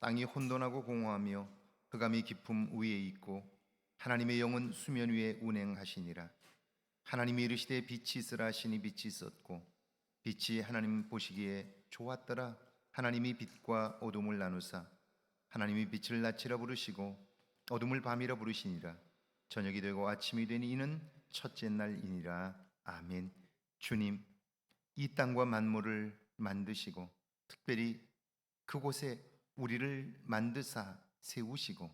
땅이 혼돈하고 공허하며 흑암이 깊음 위에 있고 하나님의 영은 수면 위에 운행하시니라. 하나님이 이르시되 빛이 있으라 하시니 빛이 있었고 빛이 하나님 보시기에 좋았더라. 하나님이 빛과 어둠을 나누사 하나님이 빛을 낮이라 부르시고 어둠을 밤이라 부르시니라. 저녁이 되고 아침이 되니 이는 첫째 날이니라. 아멘. 주님, 이 땅과 만물을 만드시고 특별히 그곳에 우리를 만드사 세우시고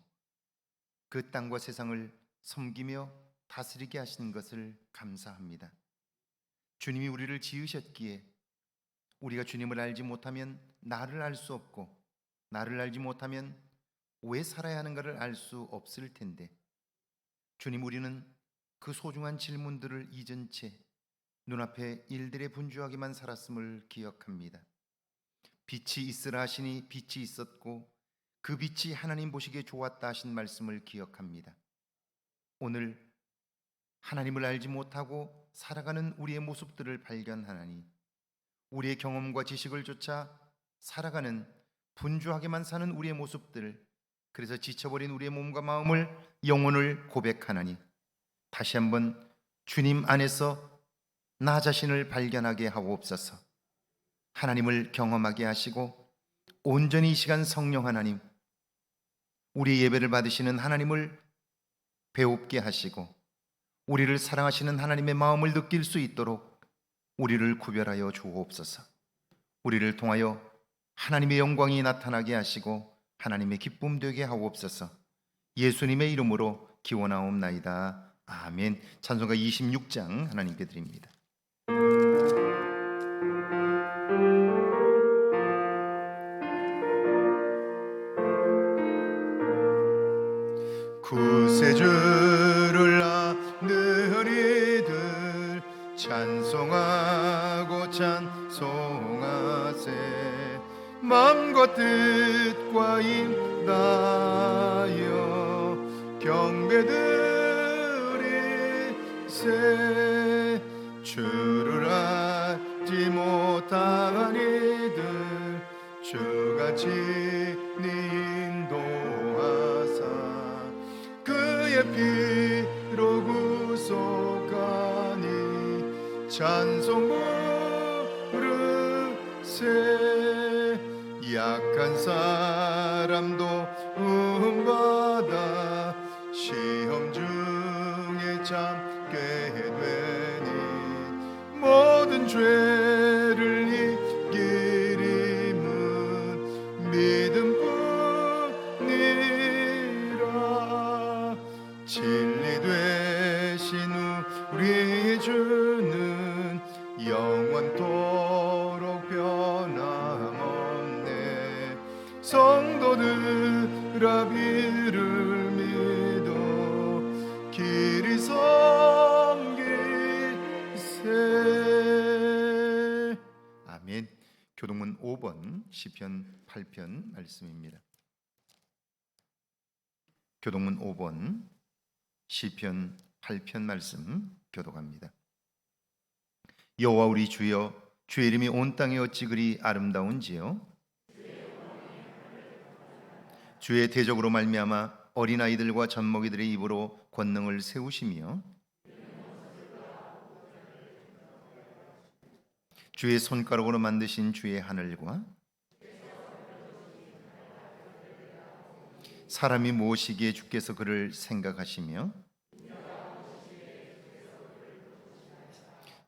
그 땅과 세상을 섬기며 다스리게 하시는 것을 감사합니다. 주님이 우리를 지으셨기에 우리가 주님을 알지 못하면 나를 알 수 없고 나를 알지 못하면 왜 살아야 하는가를 알 수 없을 텐데, 주님, 우리는 그 소중한 질문들을 잊은 채 눈앞의 일들에 분주하게만 살았음을 기억합니다. 빛이 있으라 하시니 빛이 있었고 그 빛이 하나님 보시기에 좋았다 하신 말씀을 기억합니다. 오늘 하나님을 알지 못하고 살아가는 우리의 모습들을 발견하나니 우리의 경험과 지식을 쫓아 살아가는 분주하게만 사는 우리의 모습들, 그래서 지쳐버린 우리의 몸과 마음을, 영혼을 고백하나니 다시 한번 주님 안에서 나 자신을 발견하게 하옵소서. 하나님을 경험하게 하시고 온전히 이 시간 성령 하나님, 우리의 예배를 받으시는 하나님을 배웁게 하시고 우리를 사랑하시는 하나님의 마음을 느낄 수 있도록 우리를 구별하여 주옵소서. 우리를 통하여 하나님의 영광이 나타나게 하시고 하나님의 기쁨 되게 하옵소서. 예수님의 이름으로 기원하옵나이다. 아멘. 찬송가 26장 하나님께 드립니다. 구세주를 하늘이들 찬송하고 찬송하세. 마음과 뜻과 인다여 경배드리세. 주를 알지 못한 이들 주가 친히 인도하사 그의 피로 구속하니 찬송 부르세. 약한 사람도 은받아 시험 중에 참게 되니 모든 죄를 이기림은 믿음뿐이라. 진리 되신 우리 주는 영원토록 변함없네. 성도들아 비를 믿어 길이 섬기세. 아멘. 교동문 5번 시편 8편 말씀입니다. 교동문 5번 시편 8편 말씀 교독합니다. 여호와 우리 주여, 주의 이름이 온 땅에 어찌 그리 아름다운지요. 주의 대적으로 말미암아 어린아이들과 젖먹이들의 입으로 권능을 세우시며 주의 손가락으로 만드신 주의 하늘과 사람이 무엇이기에 주께서 그를 생각하시며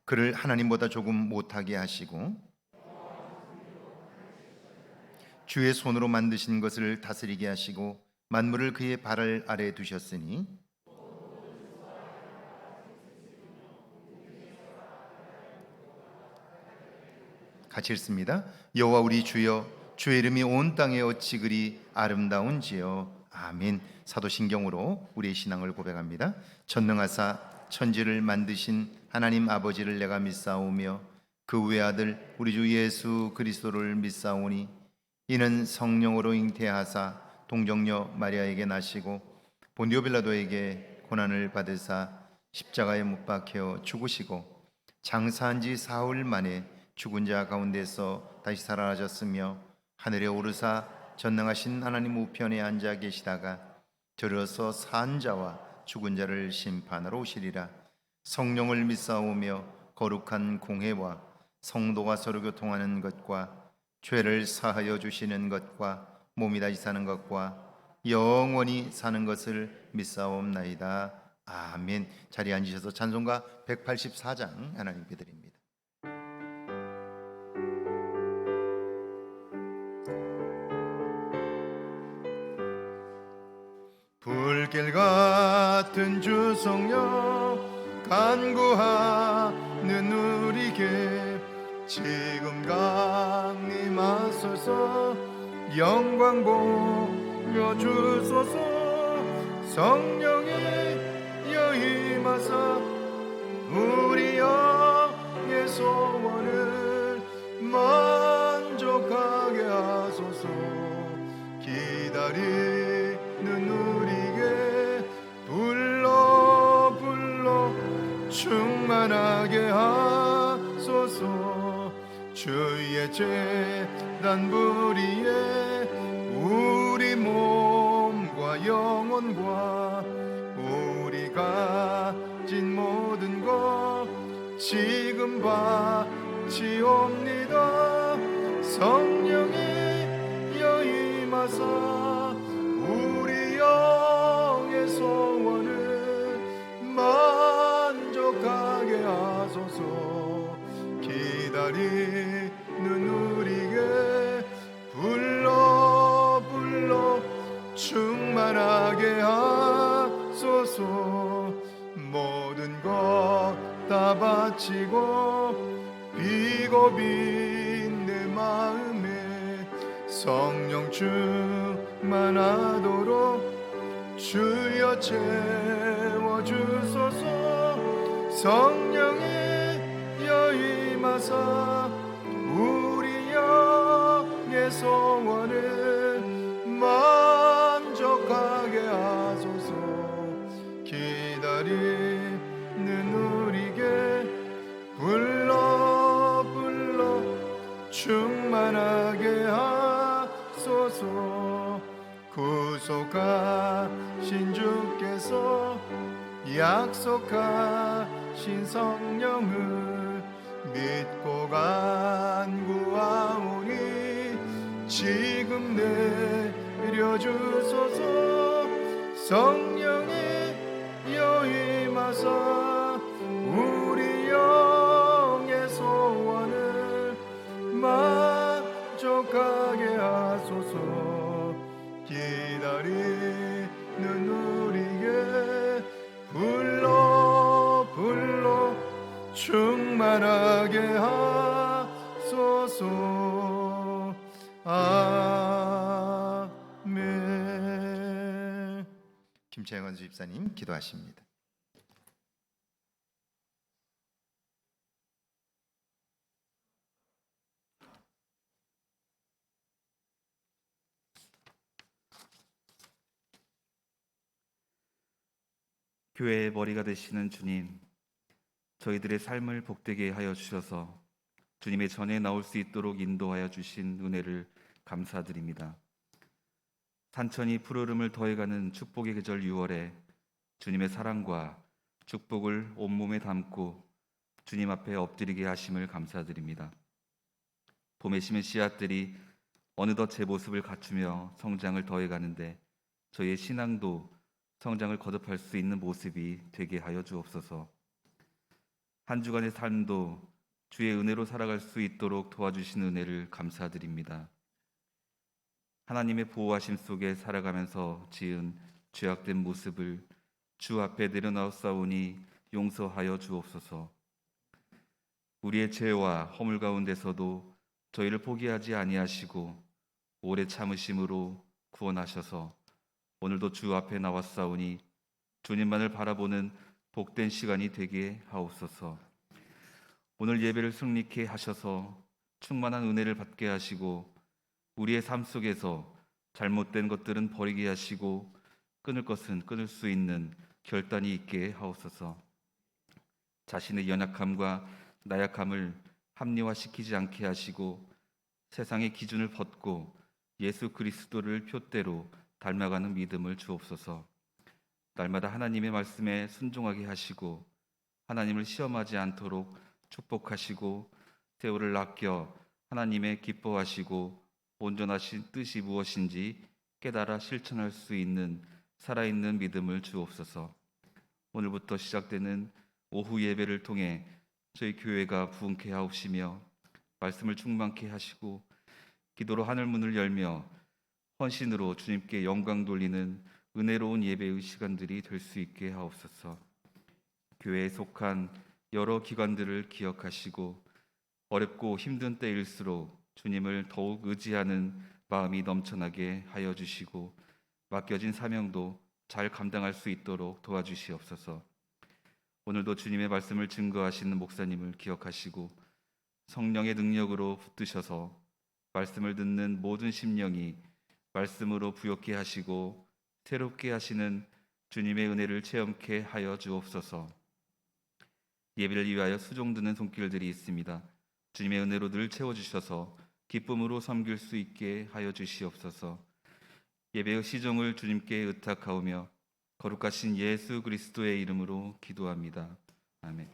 그를 하나님보다 조금 못하게 하시고 주의 손으로 만드신 것을 다스리게 하시고 만물을 그의 발 아래 두셨으니 같이 읽습니다. 여호와 우리 주여, 주의 이름이 온 땅에 어찌 그리 아름다운지요. 아멘. 사도신경으로 우리의 신앙을 고백합니다. 전능하사 천지를 만드신 하나님 아버지를 내가 믿사오며 그 외아들 우리 주 예수 그리스도를 믿사오니 이는 성령으로 잉태하사 동정녀 마리아에게 나시고 본디오 빌라도에게 고난을 받으사 십자가에 못 박혀 죽으시고 장사한 지 사흘 만에 죽은 자 가운데서 다시 살아나셨으며 하늘에 오르사 전능하신 하나님 우편에 앉아 계시다가 들어서 산 자와 죽은 자를 심판하러 오시리라. 성령을 믿사오며 거룩한 공회와 성도가 서로 교통하는 것과 죄를 사하여 주시는 것과 몸이 다시 사는 것과 영원히 사는 것을 믿사옵나이다. 아멘. 자리에 앉으셔서 찬송가 184장 하나님께 드립니다. 불길 같은 주 성령 간구하는 우리에게 지금 강림하소서. 영광 보여주소서. 성령이 여임하사 우리 영의 소원을 만족하게 하소서. 기다리는 우리에게 불러 충만하게 하소서. 주의 제단 부리에 우리 몸과 영혼과 우리가 가진 모든 것 지금 바치옵니다. 성령이 여임하사 우리 영의 소원을 만족하게 하소서. 기다리는 우리에게 불러 충만하게 하소서. 모든 것 다 바치고 비고빈 내 마음에 성령 충만하도록 주여 채워주소서. 성령이 여임하사 우리 영의 소원을 만족하게 하소서. 기다리는 우리에게 불러 충만하게 하소서. 구속하신 주께서 약속하신 성령을 믿고 간구하오니 지금 내려주소서. 성령이 여임하사 우리 영의 소원을 만족하게 하소서. 기다리는 우리에게 불러 충만하게 하소서. 아멘. 김채영 집사님 기도하십니다. 교회의 머리가 되시는 주님, 저희들의 삶을 복되게 하여 주셔서 주님의 전에 나올 수 있도록 인도하여 주신 은혜를 감사드립니다. 산천이 푸르름을 더해가는 축복의 계절 6월에 주님의 사랑과 축복을 온몸에 담고 주님 앞에 엎드리게 하심을 감사드립니다. 봄에 심은 씨앗들이 어느덧 제 모습을 갖추며 성장을 더해가는데 저희의 신앙도 성장을 거듭할 수 있는 모습이 되게 하여 주옵소서. 한 주간의 삶도 주의 은혜로 살아갈 수 있도록 도와주신 은혜를 감사드립니다. 하나님의 보호하심 속에 살아가면서 지은 죄악된 모습을 주 앞에 내려놓았사오니 용서하여 주옵소서. 우리의 죄와 허물 가운데서도 저희를 포기하지 아니하시고 오래 참으심으로 구원하셔서 오늘도 주 앞에 나왔사오니 주님만을 바라보는 복된 시간이 되게 하옵소서. 오늘 예배를 승리케 하셔서 충만한 은혜를 받게 하시고 우리의 삶 속에서 잘못된 것들은 버리게 하시고 끊을 것은 끊을 수 있는 결단이 있게 하옵소서. 자신의 연약함과 나약함을 합리화시키지 않게 하시고 세상의 기준을 벗고 예수 그리스도를 표대로 닮아가는 믿음을 주옵소서. 날마다 하나님의 말씀에 순종하게 하시고 하나님을 시험하지 않도록 축복하시고 세월을 아껴 하나님의 기뻐하시고 온전하신 뜻이 무엇인지 깨달아 실천할 수 있는 살아있는 믿음을 주옵소서. 오늘부터 시작되는 오후 예배를 통해 저희 교회가 부흥케 하옵시며 말씀을 충만케 하시고 기도로 하늘 문을 열며 헌신으로 주님께 영광 돌리는 은혜로운 예배의 시간들이 될 수 있게 하옵소서. 교회에 속한 여러 기관들을 기억하시고 어렵고 힘든 때일수록 주님을 더욱 의지하는 마음이 넘쳐나게 하여 주시고 맡겨진 사명도 잘 감당할 수 있도록 도와주시옵소서. 오늘도 주님의 말씀을 증거하시는 목사님을 기억하시고 성령의 능력으로 붙드셔서 말씀을 듣는 모든 심령이 말씀으로 부욕케 하시고 새롭게 하시는 주님의 은혜를 체험케 하여 주옵소서. 예배를 위하여 수종드는 손길들이 있습니다. 주님의 은혜로 늘 채워주셔서 기쁨으로 섬길 수 있게 하여 주시옵소서. 예배의 시종을 주님께 의탁하오며 거룩하신 예수 그리스도의 이름으로 기도합니다. 아멘.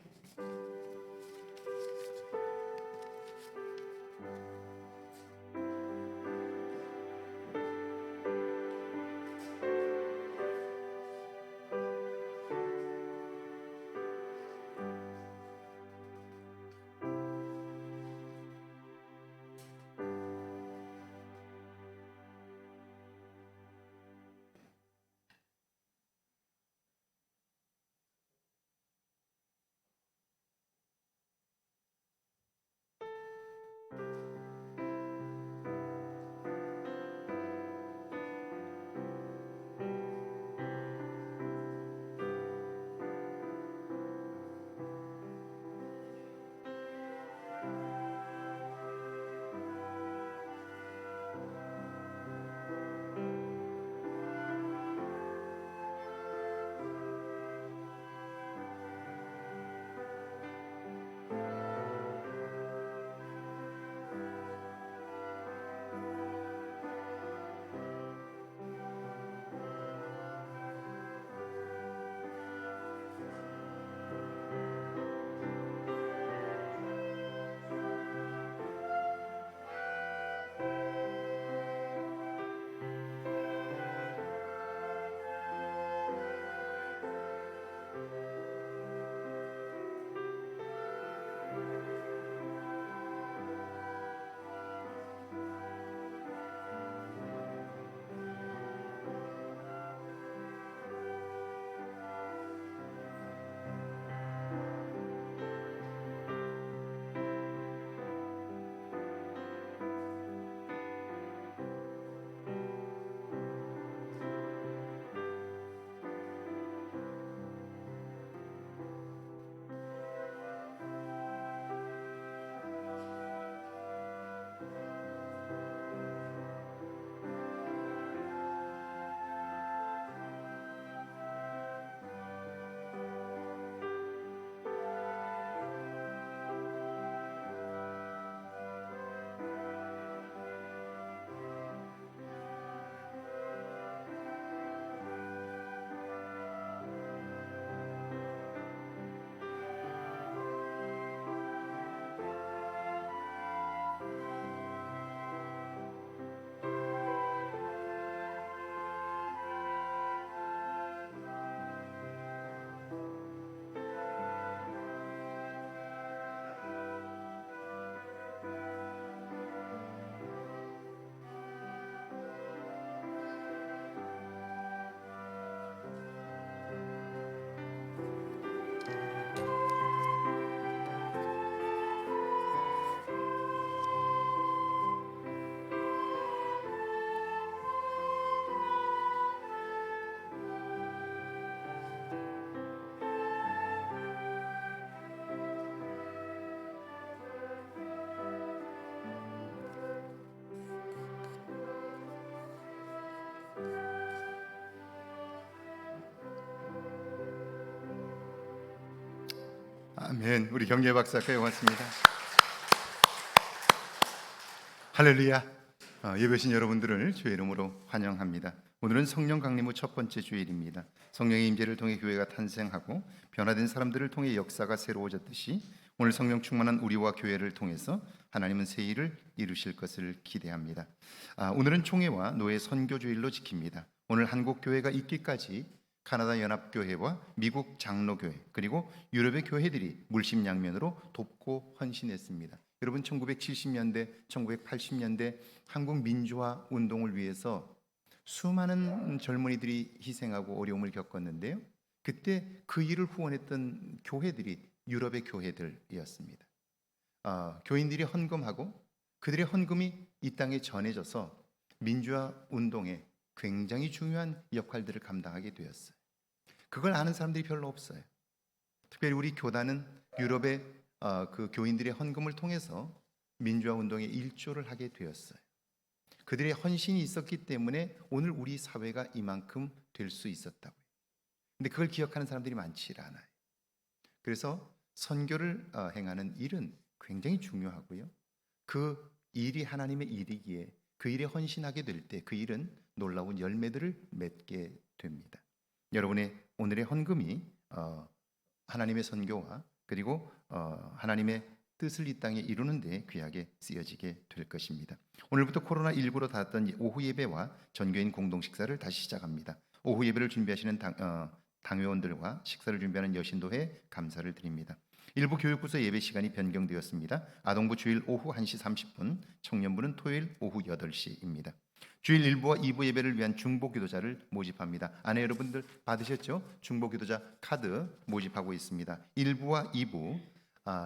아멘. 우리 경례 박사께 고맙습니다. 할렐루야. 예배신 여러분들을 주의 이름으로 환영합니다. 오늘은 성령 강림 후 첫 번째 주일입니다. 성령의 임재를 통해 교회가 탄생하고 변화된 사람들을 통해 역사가 새로워졌듯이 오늘 성령 충만한 우리와 교회를 통해서 하나님은 새 일을 이루실 것을 기대합니다. 오늘은 총회와 노예 선교 주일로 지킵니다. 오늘 한국 교회가 있기까지 카나다 연합교회와 미국 장로교회 그리고 유럽의 교회들이 물심양면으로 돕고 헌신했습니다. 여러분 1970년대, 1980년대 한국 민주화 운동을 위해서 수많은 젊은이들이 희생하고 어려움을 겪었는데요. 그때 그 일을 후원했던 교회들이 유럽의 교회들이었습니다. 교인들이 헌금하고 그들의 헌금이 이 땅에 전해져서 민주화 운동에 굉장히 중요한 역할들을 감당하게 되었어요. 그걸 아는 사람들이 별로 없어요. 특별히 우리 교단은 유럽의 그 교인들의 헌금을 통해서 민주화 운동에 일조를 하게 되었어요. 그들의 헌신이 있었기 때문에 오늘 우리 사회가 이만큼 될 수 있었다고요. 근데 그걸 기억하는 사람들이 많지 않아요. 그래서 선교를 행하는 일은 굉장히 중요하고요. 그 일이 하나님의 일이기에 그 일에 헌신하게 될 때 그 일은 놀라운 열매들을 맺게 됩니다. 여러분의 오늘의 헌금이 하나님의 선교와 그리고 하나님의 뜻을 이 땅에 이루는 데 귀하게 쓰여지게 될 것입니다. 오늘부터 코로나19로 닫았던 오후 예배와 전교인 공동 식사를 다시 시작합니다. 오후 예배를 준비하시는 당회원들과 식사를 준비하는 여신도에 감사를 드립니다. 일부 교육부서 예배 시간이 변경되었습니다. 아동부 주일 오후 1시 30분, 청년부는 토요일 오후 8시입니다. 주일 1부와 2부 예배를 위한 중보 기도자를 모집합니다. 아내 여러분들 받으셨죠? 중보 기도자 카드 모집하고 있습니다. 1부와 2부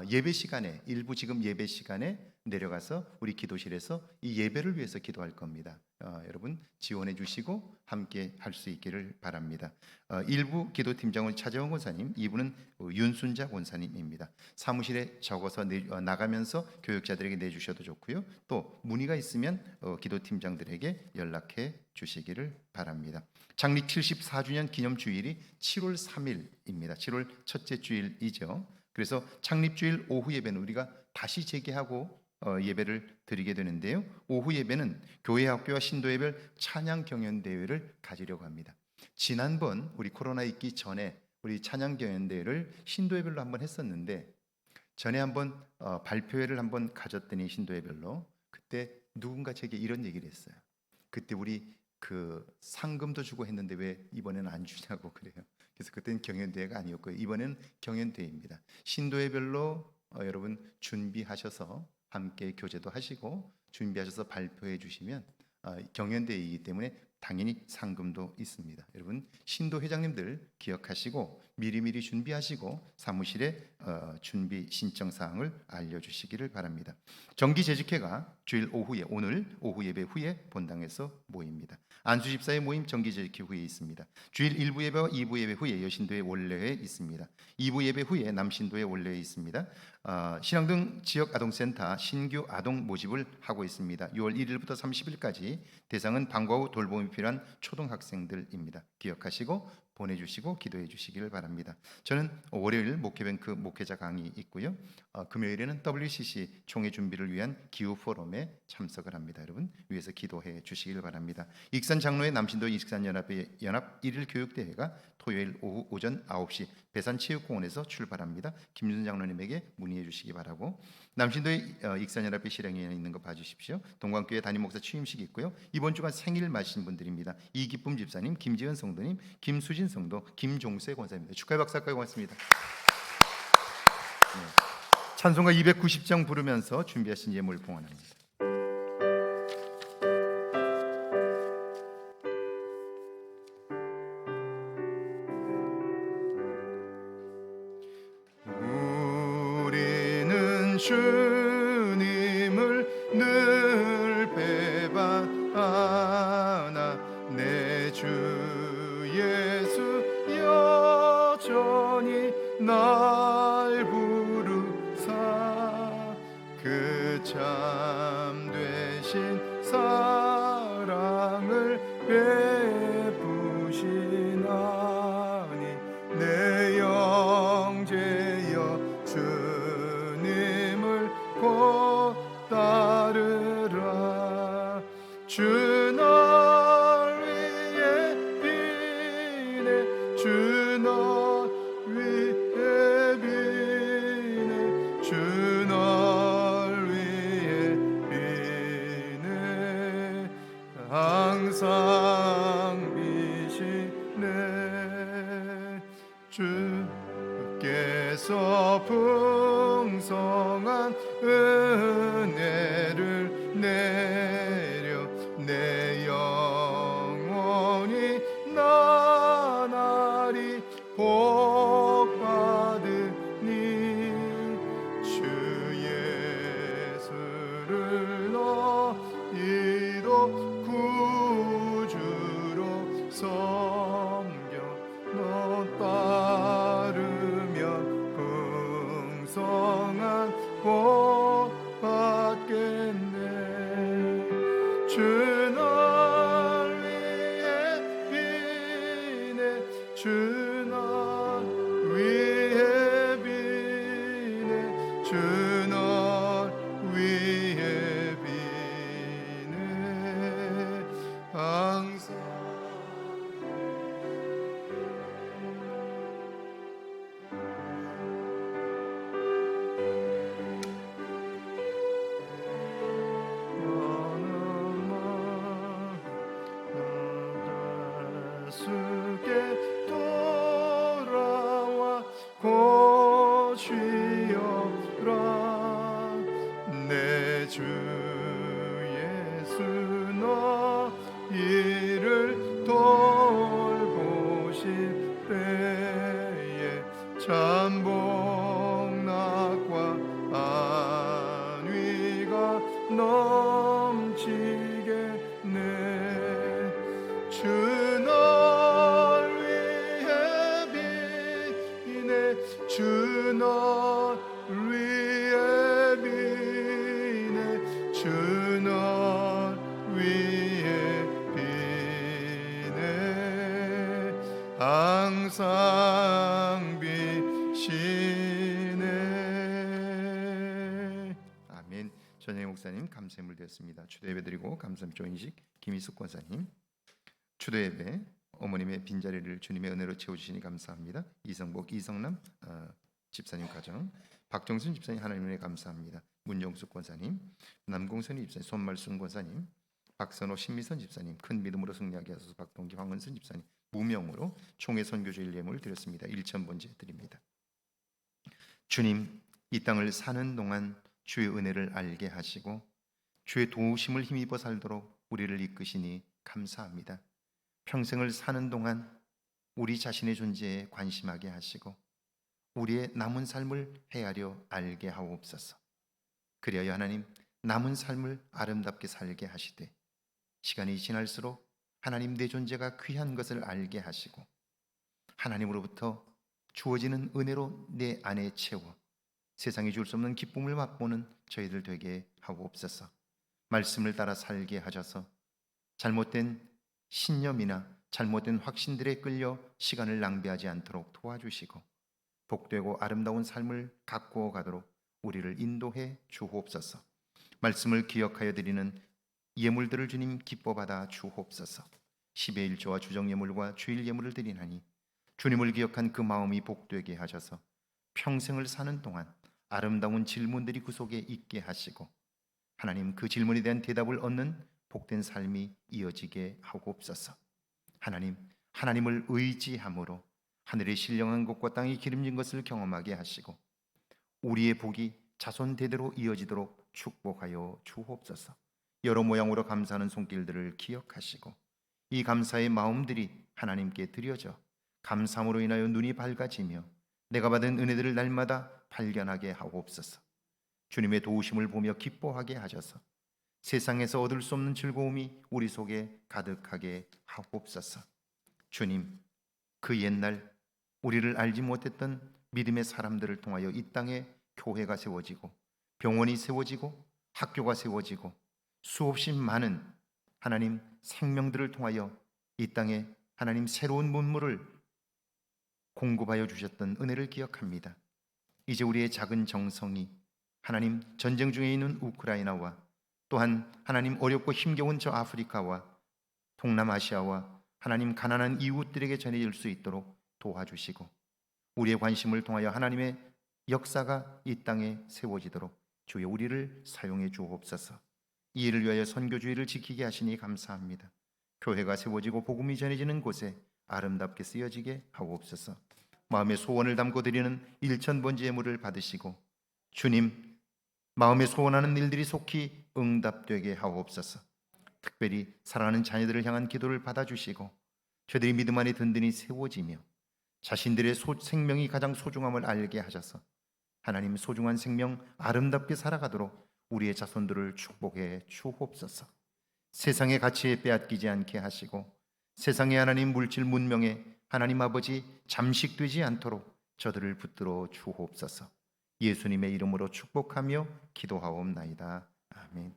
예배 시간에 일부 지금 예배 시간에 내려가서 우리 기도실에서 이 예배를 위해서 기도할 겁니다. 여러분 지원해 주시고 함께 할 수 있기를 바랍니다. 1부 기도팀장은 차재원 권사님, 2부는 윤순자 권사님입니다. 사무실에 적어서 나가면서 교육자들에게 내주셔도 좋고요. 또 문의가 있으면 기도팀장들에게 연락해 주시기를 바랍니다. 창립 74주년 기념주일이 7월 3일입니다. 7월 첫째 주일이죠. 그래서 창립주일 오후 예배는 우리가 다시 재개하고 예배를 드리게 되는데요. 오후 예배는 교회 학교와 신도예별 찬양 경연 대회를 가지려고 합니다. 지난번 우리 코로나 있기 전에 우리 찬양 경연 대회를 신도예별로 한번 했었는데 전에 한번 발표회를 한번 가졌더니 신도예별로 그때 누군가 제게 이런 얘기를 했어요. 그때 우리 그 상금도 주고 했는데 왜 이번에는 안 주냐고 그래요. 그래서 그때는 경연대회가 아니었고요. 이번에는 경연대회입니다. 신도회별로 여러분 준비하셔서 함께 교제도 하시고 준비하셔서 발표해 주시면 경연대회이기 때문에 당연히 상금도 있습니다. 여러분 신도 회장님들 기억하시고 미리미리 준비하시고 사무실에 준비 신청 사항을 알려주시기를 바랍니다. 정기재직회가 주일 오후에 오늘 오후 예배 후에 본당에서 모입니다. 안수집사의 모임 정기재직회 후에 있습니다. 주일 1부 예배와 2부 예배 후에 여신도의 원래회 있습니다. 2부 예배 후에 남신도의 원래회 있습니다. 신앙등 지역 아동센터 신규 아동 모집을 하고 있습니다. 6월 1일부터 30일까지 대상은 방과 후 돌봄이 필요한 초등학생들입니다. 기억하시고 보내주시고 기도해 주시기를 바랍니다. 저는 월요일 목회뱅크 목회자 강의 있고요. 금요일에는 WCC 총회 준비를 위한 기후 포럼에 참석을 합니다. 여러분 위에서 기도해 주시기를 바랍니다. 익산 장로회 남신도 익산연합의 연합 1일 교육대회가 토요일 오후 오전 9시 배산체육공원에서 출발합니다. 김윤선 장로님에게 문의해 주시기 바라고 남신도의 익산연합회 실행위원회 있는 거 봐주십시오. 동광교회 담임 목사 취임식이 있고요. 이번 주간 생일 맞으신 분들입니다. 이기쁨 집사님, 김지은 성도님, 김수진 성도, 김종세 권사입니다. 축하의 박사까지 고맙습니다. 네. 찬송가 290장 부르면서 준비하신 예물 봉헌합니다. 우리는 주님을 늘 배반하나 내 주 예수 여전히 날 부르사 그 참되신 사랑을 베푸시나니 내 영제여 주님을 곧 따르라 항상 비시네 주께서 풍성한 은혜를 내려 내 영혼이 나날이 복받으니 주 예수를 너희도 구주로 섬겨 너 따르면 풍성한 복 받겠네 주 날 위해 비네 주 날 위해 비네 주 날 위해 비네 항상 수게 돌아와 고쉬어라 내 주 예수 너희를 돌보실 때에 참 복락과 안위가 넘치겠네 주 날 위해 비네 주 날 위해 비네 주 날 위해 비네 항상 비시네 아멘. 전영희 목사님 감사의 물 되었습니다. 추도 예배 드리고 감사의 조인식 김희숙 권사님 추도 예배 어머님의 빈자리를 주님의 은혜로 채워주시니 감사합니다. 이성복 이성남 집사님 가정 박정순 집사님 하나님의 은혜 감사합니다. 문정숙 권사님 남공선이 집사님 손말순 권사님 박선호 신미선 집사님 큰 믿음으로 승리하게 하소서 박동기 황은순 집사님 무명으로 총회 선교주일 예물을 드렸습니다. 1,000번째 드립니다. 주님 이 땅을 사는 동안 주의 은혜를 알게 하시고 주의 도우심을 힘입어 살도록 우리를 이끄시니 감사합니다. 평생을 사는 동안 우리 자신의 존재에 관심하게 하시고 우리의 남은 삶을 헤아려 알게 하옵소서. 그리하여 하나님 남은 삶을 아름답게 살게 하시되 시간이 지날수록 하나님 내 존재가 귀한 것을 알게 하시고 하나님으로부터 주어지는 은혜로 내 안에 채워 세상이 줄 수 없는 기쁨을 맛보는 저희들 되게 하옵소서. 말씀을 따라 살게 하셔서 잘못된 신념이나 잘못된 확신들에 끌려 시간을 낭비하지 않도록 도와주시고 복되고 아름다운 삶을 가꾸어 가도록 우리를 인도해 주옵소서. 말씀을 기억하여 드리는 예물들을 주님 기뻐 받아 주옵소서. 10의 1조와 주정 예물과 주일 예물을 드리나니 주님을 기억한 그 마음이 복되게 하셔서 평생을 사는 동안 아름다운 질문들이 그 속에 있게 하시고 하나님 그 질문에 대한 대답을 얻는 복된 삶이 이어지게 하옵소서. 하나님을 의지함으로 하늘의 신령한 것과 땅이 기름진 것을 경험하게 하시고 우리의 복이 자손 대대로 이어지도록 축복하여 주옵소서. 여러 모양으로 감사하는 손길들을 기억하시고 이 감사의 마음들이 하나님께 드려져 감사함으로 인하여 눈이 밝아지며 내가 받은 은혜들을 날마다 발견하게 하옵소서. 주님의 도우심을 보며 기뻐하게 하셔서 세상에서 얻을 수 없는 즐거움이 우리 속에 가득하게 하옵소서. 주님, 그 옛날 우리를 알지 못했던 믿음의 사람들을 통하여 이 땅에 교회가 세워지고 병원이 세워지고 학교가 세워지고 수없이 많은 하나님 생명들을 통하여 이 땅에 하나님 새로운 문물을 공급하여 주셨던 은혜를 기억합니다. 이제 우리의 작은 정성이 하나님 전쟁 중에 있는 우크라이나와 또한 하나님 어렵고 힘겨운 저 아프리카와 동남아시아와 하나님 가난한 이웃들에게 전해질 수 있도록 도와주시고 우리의 관심을 통하여 하나님의 역사가 이 땅에 세워지도록 주여 우리를 사용해 주옵소서. 이 일을 위하여 선교주의를 지키게 하시니 감사합니다. 교회가 세워지고 복음이 전해지는 곳에 아름답게 쓰여지게 하옵소서. 마음의 소원을 담고 드리는 일천번지 예물을 받으시고 주님 마음에 소원하는 일들이 속히 응답되게 하옵소서. 특별히 사랑하는 자녀들을 향한 기도를 받아주시고 저들이 믿음 안에 든든히 세워지며 자신들의 생명이 가장 소중함을 알게 하셔서 하나님 소중한 생명 아름답게 살아가도록 우리의 자손들을 축복해 주옵소서. 세상의 가치에 빼앗기지 않게 하시고 세상의 하나님 물질 문명에 하나님 아버지 잠식되지 않도록 저들을 붙들어 주옵소서. 예수님의 이름으로 축복하며 기도하옵나이다. 아멘.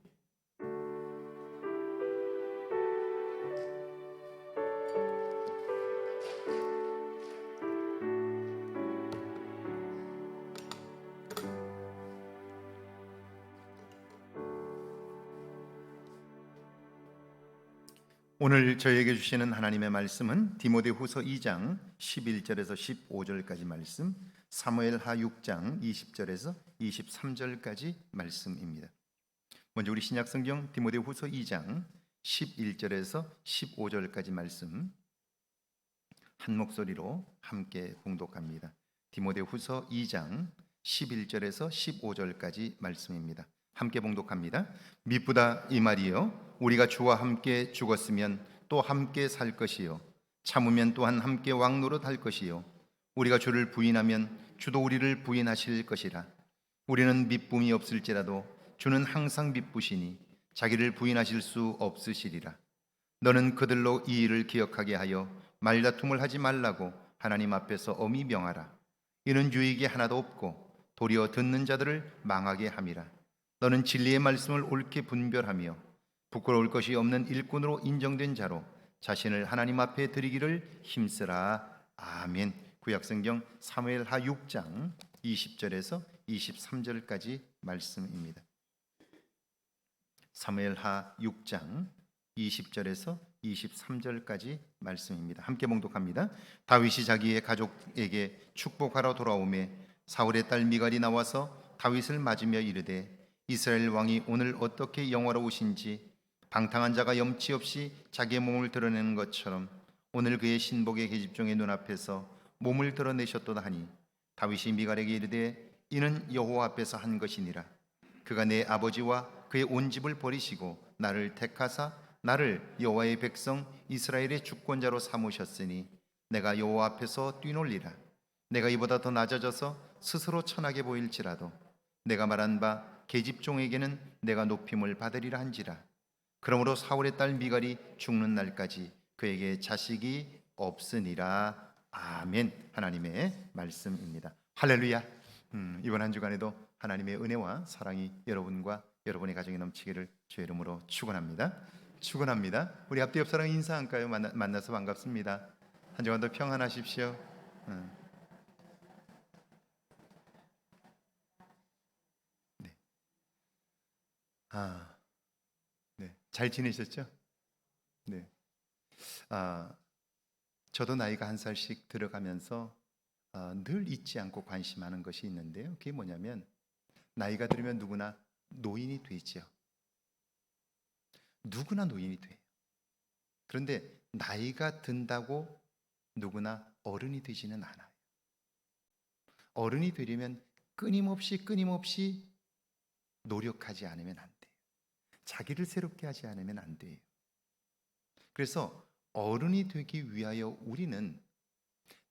오늘 저희에게 주시는 하나님의 말씀은 디모데후서 2장 11절에서 15절까지 말씀, 사무엘하 6장 20절에서 23절까지 말씀입니다. 먼저 우리 신약성경 디모데후서 2장 11절에서 15절까지 말씀 한 목소리로 함께 봉독합니다. 디모데후서 2장 11절에서 15절까지 말씀입니다. 함께 봉독합니다. 미쁘다 이 말이요 우리가 주와 함께 죽었으면 또 함께 살 것이요 참으면 또한 함께 왕노릇할 것이요 우리가 주를 부인하면 주도 우리를 부인하실 것이라. 우리는 미쁨이 없을지라도 주는 항상 미쁘시니 자기를 부인하실 수 없으시리라. 너는 그들로 이 일을 기억하게 하여 말다툼을 하지 말라고 하나님 앞에서 엄히 명하라. 이는 유익이 하나도 없고 도리어 듣는 자들을 망하게 함이라. 너는 진리의 말씀을 옳게 분별하며 부끄러울 것이 없는 일꾼으로 인정된 자로 자신을 하나님 앞에 드리기를 힘쓰라. 아멘. 구약성경 사무엘하 6장 20절에서 23절까지 말씀입니다. 사무엘하 6장 20절에서 23절까지 말씀입니다. 함께 봉독합니다. 다윗이 자기의 가족에게 축복하러 돌아오매 사울의 딸 미갈이 나와서 다윗을 맞으며 이르되 이스라엘 왕이 오늘 어떻게 영화로우신지 방탕한 자가 염치 없이 자기의 몸을 드러내는 것처럼 오늘 그의 신복의 계집종의 눈앞에서 몸을 드러내셨도다 하니 다윗이 미갈에게 이르되 이는 여호와 앞에서 한 것이니라. 그가 내 아버지와 그의 온 집을 버리시고 나를 택하사 나를 여호와의 백성 이스라엘의 주권자로 삼으셨으니 내가 여호와 앞에서 뛰놀리라. 내가 이보다 더 낮아져서 스스로 천하게 보일지라도 내가 말한 바 계집종에게는 내가 높임을 받으리라 한지라. 그러므로 사울의 딸 미갈이 죽는 날까지 그에게 자식이 없으니라. 아멘. 하나님의 말씀입니다. 할렐루야. 이번 한 주간에도 하나님의 은혜와 사랑이 여러분과 여러분의 가정에 넘치기를 주의 이름으로 축원합니다. 축원합니다. 우리 앞뒤 옆사람 인사할까요? 만나서 반갑습니다. 한 주간도 평안하십시오. 네. 네. 잘 지내셨죠? 네. 저도 나이가 한 살씩 들어가면서 늘 잊지 않고 관심하는 것이 있는데요. 그게 뭐냐면 나이가 들면 누구나 노인이 되죠. 누구나 노인이 돼요. 그런데 나이가 든다고 누구나 어른이 되지는 않아요. 어른이 되려면 끊임없이 노력하지 않으면 안 돼요. 자기를 새롭게 하지 않으면 안 돼요. 그래서 어른이 되기 위하여 우리는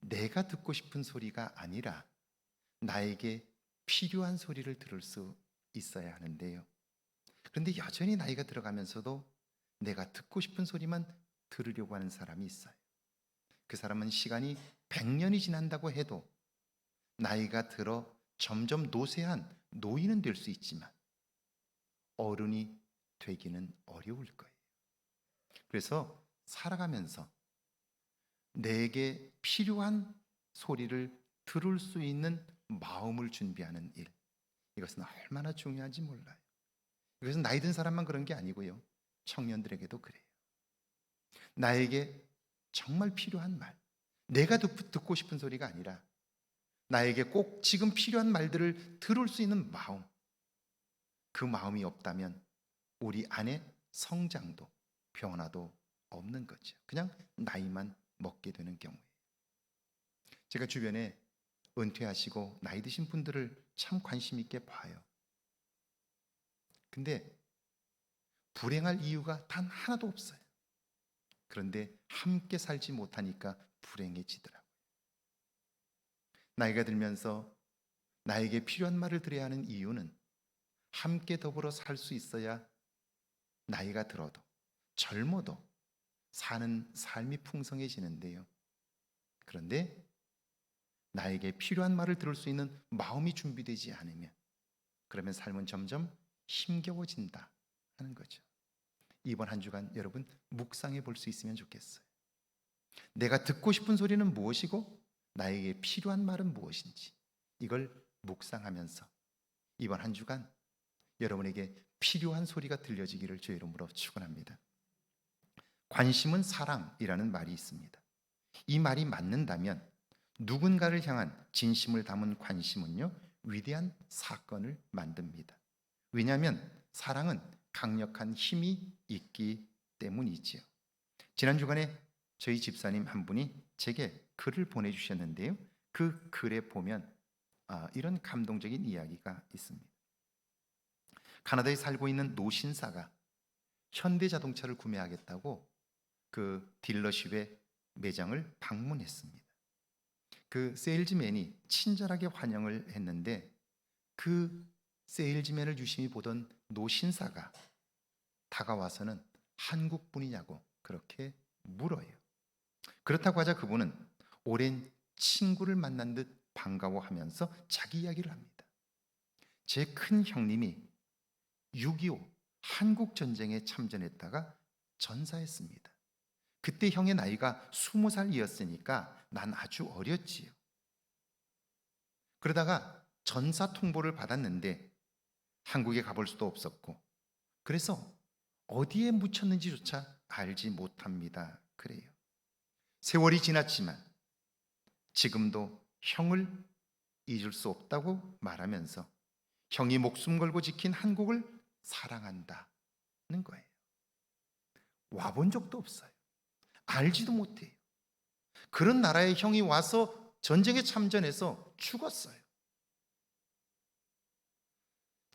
내가 듣고 싶은 소리가 아니라 나에게 필요한 소리를 들을 수 있어야 하는데요. 그런데 여전히 나이가 들어가면서도 내가 듣고 싶은 소리만 들으려고 하는 사람이 있어요. 그 사람은 시간이 100년이 지난다고 해도 나이가 들어 점점 노쇠한 노인은 될 수 있지만 어른이 되기는 어려울 거예요. 그래서 살아가면서 내게 필요한 소리를 들을 수 있는 마음을 준비하는 일, 이것은 얼마나 중요한지 몰라요. 이것은 나이 든 사람만 그런 게 아니고요, 청년들에게도 그래요. 나에게 정말 필요한 말, 내가 듣고 싶은 소리가 아니라 나에게 꼭 지금 필요한 말들을 들을 수 있는 마음, 그 마음이 없다면 우리 안에 성장도 변화도 없는 거죠. 그냥 나이만 먹게 되는 경우에. 제가 주변에 은퇴하시고 나이 드신 분들을 참 관심 있게 봐요. 근데 불행할 이유가 단 하나도 없어요. 그런데 함께 살지 못하니까 불행해지더라고요. 나이가 들면서 나에게 필요한 말을 드려야 하는 이유는 함께 더불어 살 수 있어야 나이가 들어도 젊어도 사는 삶이 풍성해지는데요. 그런데 나에게 필요한 말을 들을 수 있는 마음이 준비되지 않으면 그러면 삶은 점점 힘겨워진다 하는 거죠. 이번 한 주간 여러분 묵상해 볼 수 있으면 좋겠어요. 내가 듣고 싶은 소리는 무엇이고 나에게 필요한 말은 무엇인지 이걸 묵상하면서 이번 한 주간 여러분에게 필요한 소리가 들려지기를 주의 이름으로 축원합니다. 관심은 사랑이라는 말이 있습니다. 이 말이 맞는다면 누군가를 향한 진심을 담은 관심은요 위대한 사건을 만듭니다. 왜냐하면 사랑은 강력한 힘이 있기 때문이지요. 지난 주간에 저희 집사님 한 분이 제게 글을 보내주셨는데요. 그 글에 보면 이런 감동적인 이야기가 있습니다. 카나다에 살고 있는 노신사가 현대자동차를 구매하겠다고 그 딜러십의 매장을 방문했습니다. 그 세일즈맨이 친절하게 환영을 했는데 그 세일즈맨을 유심히 보던 노신사가 다가와서는 한국 분이냐고 그렇게 물어요. 그렇다고 하자 그분은 오랜 친구를 만난 듯 반가워하면서 자기 이야기를 합니다. 제 큰 형님이 6.25 한국전쟁에 참전했다가 전사했습니다. 그때 형의 나이가 20살이었으니까 난 아주 어렸지요. 그러다가 전사 통보를 받았는데 한국에 가볼 수도 없었고 그래서 어디에 묻혔는지조차 알지 못합니다. 그래요. 세월이 지났지만 지금도 형을 잊을 수 없다고 말하면서 형이 목숨 걸고 지킨 한국을 사랑한다는 거예요. 와본 적도 없어요. 알지도 못해요. 그런 나라에 형이 와서 전쟁에 참전해서 죽었어요.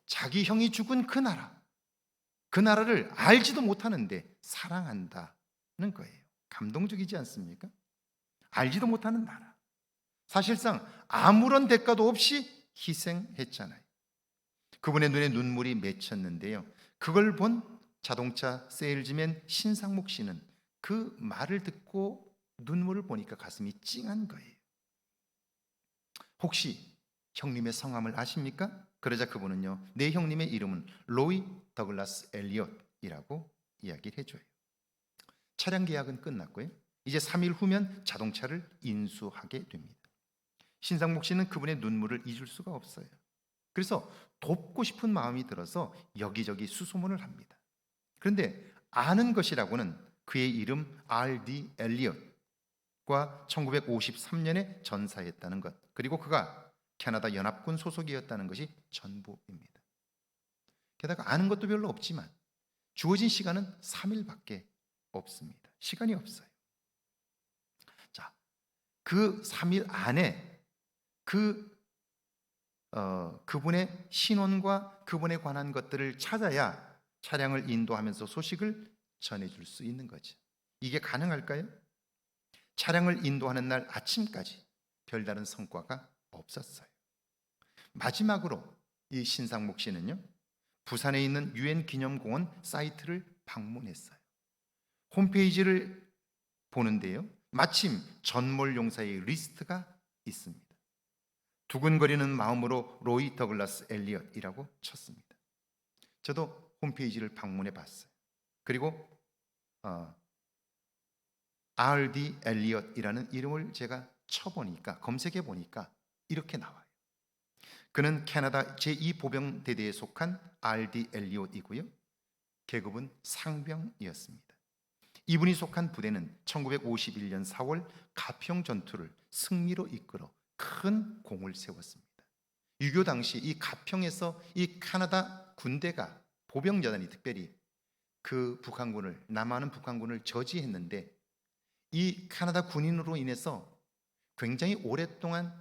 자기 형이 죽은 그 나라를 알지도 못하는데 사랑한다는 거예요. 감동적이지 않습니까? 알지도 못하는 나라. 사실상 아무런 대가도 없이 희생했잖아요. 그분의 눈에 눈물이 맺혔는데요. 그걸 본 자동차 세일즈맨 신상목 씨는 그 말을 듣고 눈물을 보니까 가슴이 찡한 거예요. 혹시 형님의 성함을 아십니까? 그러자 그분은요, 내 형님의 이름은 로이 더글라스 엘리엇이라고 이야기를 해줘요. 차량 계약은 끝났고요. 이제 3일 후면 자동차를 인수하게 됩니다. 신상목 씨는 그분의 눈물을 잊을 수가 없어요. 그래서 돕고 싶은 마음이 들어서 여기저기 수소문을 합니다. 그런데 아는 것이라고는 그의 이름 R.D. 엘리엇과 1953년에 전사했다는 것, 그리고 그가 캐나다 연합군 소속이었다는 것이 전부입니다. 게다가 아는 것도 별로 없지만 주어진 시간은 3일밖에 없습니다. 시간이 없어요. 자, 그 3일 안에 그분의 신원과 그분에 관한 것들을 찾아야 차량을 인도하면서 소식을 전해줄 수 있는 거죠. 이게 가능할까요? 차량을 인도하는 날 아침까지 별다른 성과가 없었어요. 마지막으로 이 신상목 씨는요, 부산에 있는 유엔 기념공원 사이트를 방문했어요. 홈페이지를 보는데요, 마침 전몰 용사의 리스트가 있습니다. 두근거리는 마음으로 로이 더글라스 엘리엇이라고 쳤습니다. 저도 홈페이지를 방문해 봤어요. 그리고 R.D. 엘리엇이라는 이름을 제가 쳐보니까, 검색해 보니까 이렇게 나와요. 그는 캐나다 제2보병대대에 속한 R.D. 엘리엇이고요, 계급은 상병이었습니다. 이분이 속한 부대는 1951년 4월 가평 전투를 승리로 이끌어 큰 공을 세웠습니다. 6.25 당시 이 가평에서 이 캐나다 군대가 보병여단이 특별히 그 북한군을, 남하는 북한군을 저지했는데 이 캐나다 군인으로 인해서 굉장히 오랫동안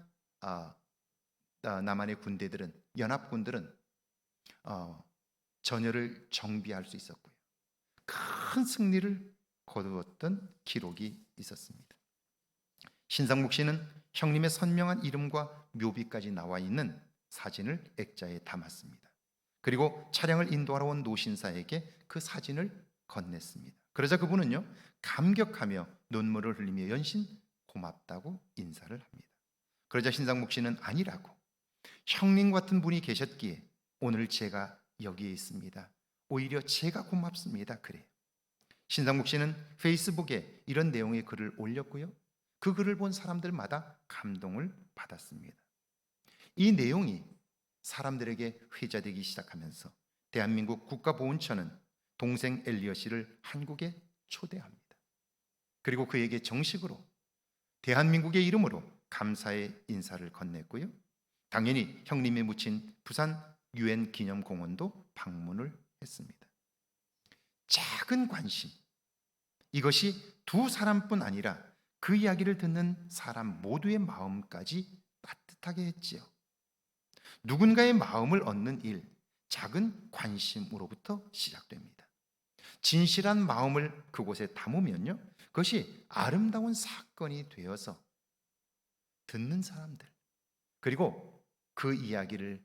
남한의 군대들은, 연합군들은 전열을 정비할 수 있었고요. 큰 승리를 거두었던 기록이 있었습니다. 신상목 씨는 형님의 선명한 이름과 묘비까지 나와 있는 사진을 액자에 담았습니다. 그리고 차량을 인도하러 온 노신사에게 그 사진을 건넸습니다. 그러자 그분은요, 감격하며 눈물을 흘리며 연신 고맙다고 인사를 합니다. 그러자 신상목 씨는 아니라고, 형님 같은 분이 계셨기에 오늘 제가 여기에 있습니다. 오히려 제가 고맙습니다. 그래요. 신상목 씨는 페이스북에 이런 내용의 글을 올렸고요. 그 글을 본 사람들마다 감동을 받았습니다. 이 내용이 사람들에게 회자되기 시작하면서 대한민국 국가보훈처는 동생 엘리엇을 한국에 초대합니다. 그리고 그에게 정식으로 대한민국의 이름으로 감사의 인사를 건넸고요. 당연히 형님이 묻힌 부산 유엔 기념공원도 방문을 했습니다. 작은 관심, 이것이 두 사람뿐 아니라 그 이야기를 듣는 사람 모두의 마음까지 따뜻하게 했지요. 누군가의 마음을 얻는 일, 작은 관심으로부터 시작됩니다. 진실한 마음을 그곳에 담으면요, 그것이 아름다운 사건이 되어서 듣는 사람들, 그리고 그 이야기를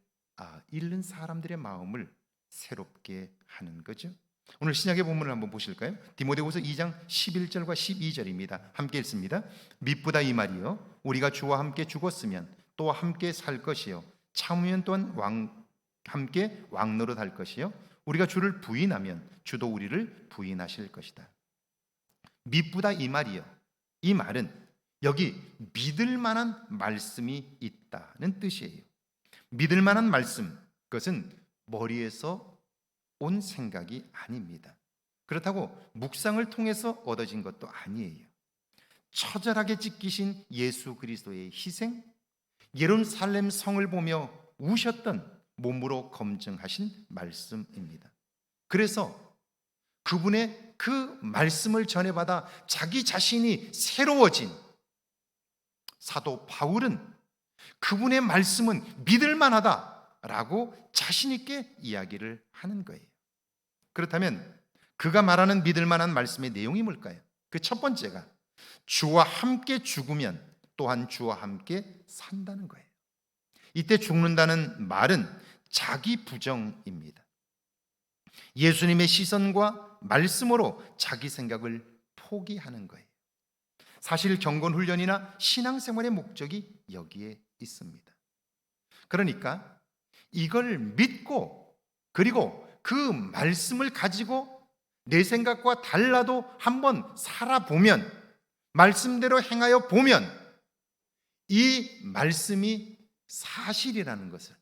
읽는 사람들의 마음을 새롭게 하는 거죠. 오늘 신약의 본문을 한번 보실까요? 디모데후서 2장 11절과 12절입니다. 함께 읽습니다. 미쁘다 이 말이요, 우리가 주와 함께 죽었으면 또 함께 살 것이요, 참으면 또한 함께 왕노릇할 것이요, 우리가 주를 부인하면 주도 우리를 부인하실 것이다. 미쁘다 이 말이요, 이 말은 여기 믿을 만한 말씀이 있다는 뜻이에요. 믿을 만한 말씀, 그것은 머리에서 온 생각이 아닙니다. 그렇다고 묵상을 통해서 얻어진 것도 아니에요. 처절하게 찢기신 예수 그리스도의 희생, 예루살렘 성을 보며 우셨던 몸으로 검증하신 말씀입니다. 그래서 그분의 그 말씀을 전해받아 자기 자신이 새로워진 사도 바울은 그분의 말씀은 믿을 만하다라고 자신 있게 이야기를 하는 거예요. 그렇다면 그가 말하는 믿을 만한 말씀의 내용이 뭘까요? 그 첫 번째가 주와 함께 죽으면 또한 주와 함께 산다는 거예요. 이때 죽는다는 말은 자기 부정입니다. 예수님의 시선과 말씀으로 자기 생각을 포기하는 거예요. 사실 경건 훈련이나 신앙생활의 목적이 여기에 있습니다. 그러니까 이걸 믿고, 그리고 그 말씀을 가지고 내 생각과 달라도 한번 살아보면, 말씀대로 행하여 보면 이 말씀이 사실이라는 것을,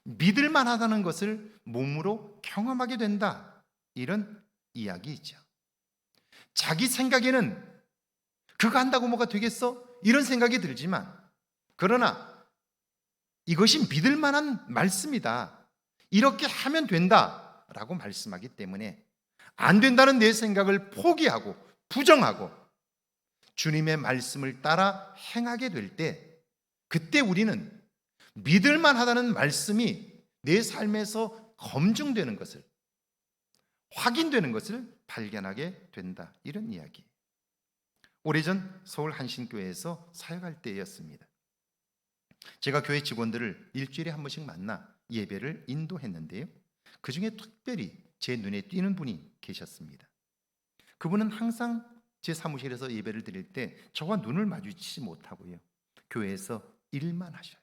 믿을 만하다는 것을 몸으로 경험하게 된다, 이런 이야기이죠. 자기 생각에는 그가 한다고 뭐가 되겠어? 이런 생각이 들지만, 그러나 이것이 믿을 만한 말씀이다, 이렇게 하면 된다 라고 말씀하기 때문에 안 된다는 내 생각을 포기하고 부정하고 주님의 말씀을 따라 행하게 될 때, 그때 우리는 믿을 만하다는 말씀이 내 삶에서 검증되는 것을, 확인되는 것을 발견하게 된다, 이런 이야기. 오래전 서울 한신교회에서 사역할 때였습니다. 제가 교회 직원들을 일주일에 한 번씩 만나 예배를 인도했는데요, 그 중에 특별히 제 눈에 띄는 분이 계셨습니다. 그분은 항상 제 사무실에서 예배를 드릴 때 저와 눈을 마주치지 못하고요, 교회에서 일만 하셔요.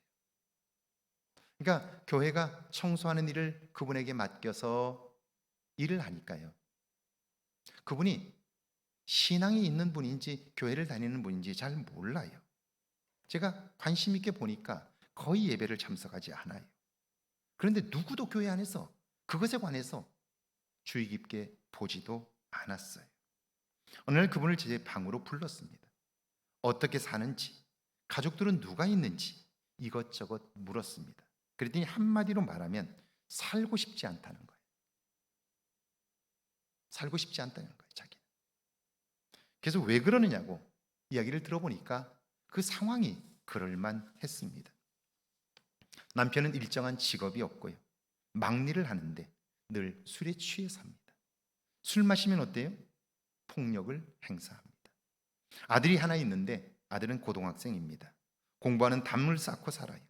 그러니까 교회가 청소하는 일을 그분에게 맡겨서 일을 하니까요, 그분이 신앙이 있는 분인지 교회를 다니는 분인지 잘 몰라요. 제가 관심 있게 보니까 거의 예배를 참석하지 않아요. 그런데 누구도 교회 안에서 그것에 관해서 주의 깊게 보지도 않았어요. 어느 날 그분을 제 방으로 불렀습니다. 어떻게 사는지, 가족들은 누가 있는지 이것저것 물었습니다. 그랬더니 한마디로 말하면 살고 싶지 않다는 거예요. 살고 싶지 않다는 거예요, 자기는. 그래서 왜 그러느냐고 이야기를 들어보니까 그 상황이 그럴만 했습니다. 남편은 일정한 직업이 없고요, 막리를 하는데 늘 술에 취해 삽니다. 술 마시면 어때요? 폭력을 행사합니다. 아들이 하나 있는데 아들은 고등학생입니다. 공부하는 담을 쌓고 살아요.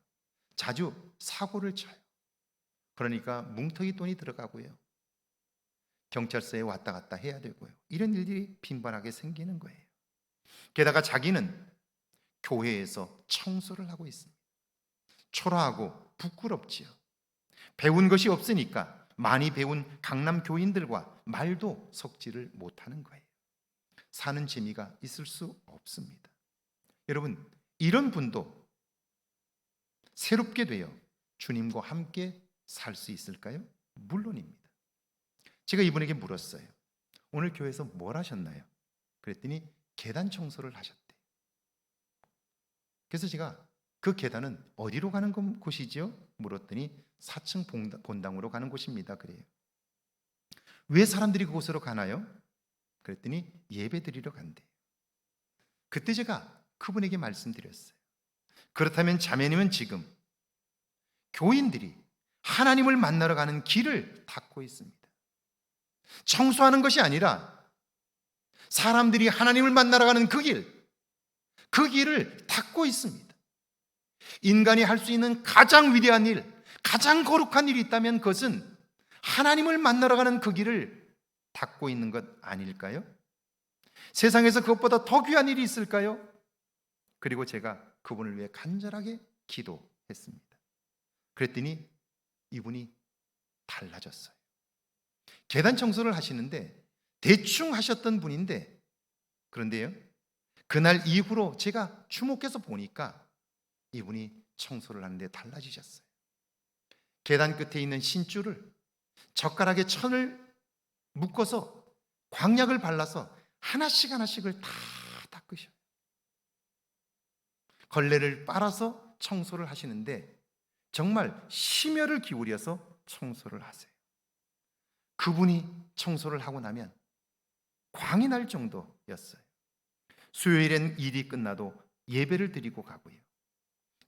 자주 사고를 쳐요. 그러니까 뭉텅이 돈이 들어가고요, 경찰서에 왔다 갔다 해야 되고요, 이런 일들이 빈번하게 생기는 거예요. 게다가 자기는 교회에서 청소를 하고 있습니다. 초라하고 부끄럽지요. 배운 것이 없으니까 많이 배운 강남 교인들과 말도 섞지를 못하는 거예요. 사는 재미가 있을 수 없습니다. 여러분, 이런 분도 새롭게 되어 주님과 함께 살 수 있을까요? 물론입니다. 제가 이분에게 물었어요. 오늘 교회에서 뭘 하셨나요? 그랬더니 계단 청소를 하셨대요. 그래서 제가 그 계단은 어디로 가는 곳이죠? 물었더니 4층 본당으로 가는 곳입니다. 그래요. 왜 사람들이 그곳으로 가나요? 그랬더니 예배 드리러 간대요. 그때 제가 그분에게 말씀드렸어요. 그렇다면 자매님은 지금 교인들이 하나님을 만나러 가는 길을 닫고 있습니다. 청소하는 것이 아니라 사람들이 하나님을 만나러 가는 그 길을 닫고 있습니다. 인간이 할 수 있는 가장 위대한 일, 가장 거룩한 일이 있다면 그것은 하나님을 만나러 가는 그 길을 닫고 있는 것 아닐까요? 세상에서 그것보다 더 귀한 일이 있을까요? 그리고 제가 그분을 위해 간절하게 기도했습니다. 그랬더니 이분이 달라졌어요. 계단 청소를 하시는데 대충 하셨던 분인데, 그런데요, 그날 이후로 제가 주목해서 보니까 이분이 청소를 하는데 달라지셨어요. 계단 끝에 있는 신줄을 젓가락에 천을 묶어서 광약을 발라서 하나씩 하나씩을 다 닦으셔요. 걸레를 빨아서 청소를 하시는데 정말 심혈을 기울여서 청소를 하세요. 그분이 청소를 하고 나면 광이 날 정도였어요. 수요일엔 일이 끝나도 예배를 드리고 가고요,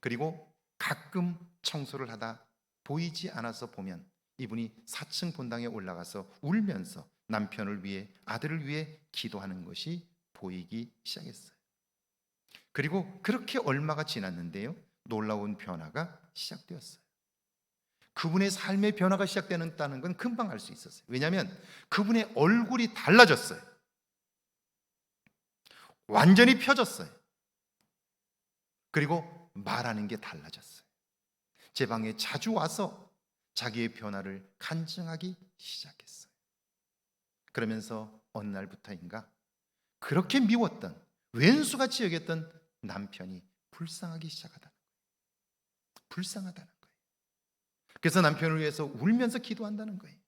그리고 가끔 청소를 하다 보이지 않아서 보면 이분이 4층 본당에 올라가서 울면서 남편을 위해, 아들을 위해 기도하는 것이 보이기 시작했어요. 그리고 그렇게 얼마가 지났는데요, 놀라운 변화가 시작되었어요. 그분의 삶의 변화가 시작되었다는 건 금방 알 수 있었어요. 왜냐하면 그분의 얼굴이 달라졌어요. 완전히 펴졌어요. 그리고 말하는 게 달라졌어요. 제 방에 자주 와서 자기의 변화를 간증하기 시작했어요. 그러면서 어느 날부터인가 그렇게 미웠던, 왼수같이 여겼던 남편이 불쌍하기 시작하다는 거예요. 불쌍하다는 거예요. 그래서 남편을 위해서 울면서 기도한다는 거예요.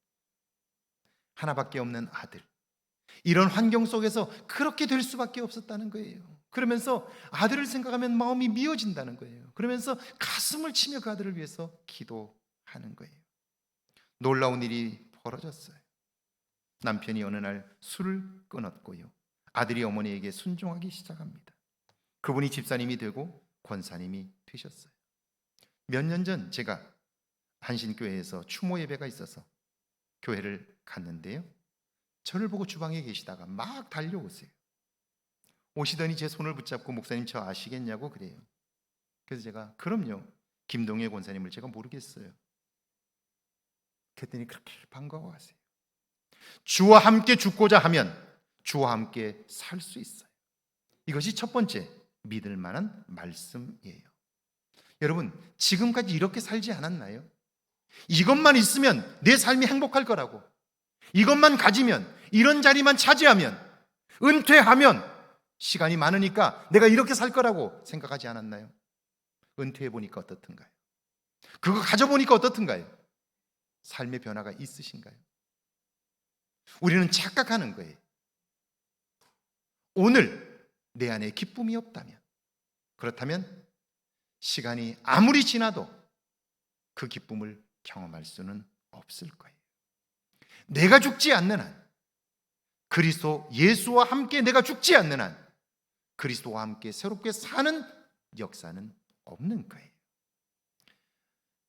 하나밖에 없는 아들, 이런 환경 속에서 그렇게 될 수밖에 없었다는 거예요. 그러면서 아들을 생각하면 마음이 미어진다는 거예요. 그러면서 가슴을 치며 그 아들을 위해서 기도하는 거예요. 놀라운 일이 벌어졌어요. 남편이 어느 날 술을 끊었고요, 아들이 어머니에게 순종하기 시작합니다. 그분이 집사님이 되고 권사님이 되셨어요. 몇 년 전 제가 한신교회에서 추모 예배가 있어서 교회를 갔는데요, 저를 보고 주방에 계시다가 막 달려오세요. 오시더니 제 손을 붙잡고 목사님 저 아시겠냐고 그래요. 그래서 제가 그럼요, 김동혜 권사님을 제가 모르겠어요. 그랬더니 그렇게 반가워하세요. 주와 함께 죽고자 하면 주와 함께 살 수 있어요. 이것이 첫 번째 믿을 만한 말씀이에요. 여러분, 지금까지 이렇게 살지 않았나요? 이것만 있으면 내 삶이 행복할 거라고, 이것만 가지면, 이런 자리만 차지하면, 은퇴하면 시간이 많으니까 내가 이렇게 살 거라고 생각하지 않았나요? 은퇴해 보니까 어떻든가요? 그거 가져보니까 어떻든가요? 삶의 변화가 있으신가요? 우리는 착각하는 거예요. 오늘 내 안에 기쁨이 없다면, 그렇다면 시간이 아무리 지나도 그 기쁨을 경험할 수는 없을 거예요. 내가 죽지 않는 한, 그리스도 예수와 함께 내가 죽지 않는 한 그리스도와 함께 새롭게 사는 역사는 없는 거예요.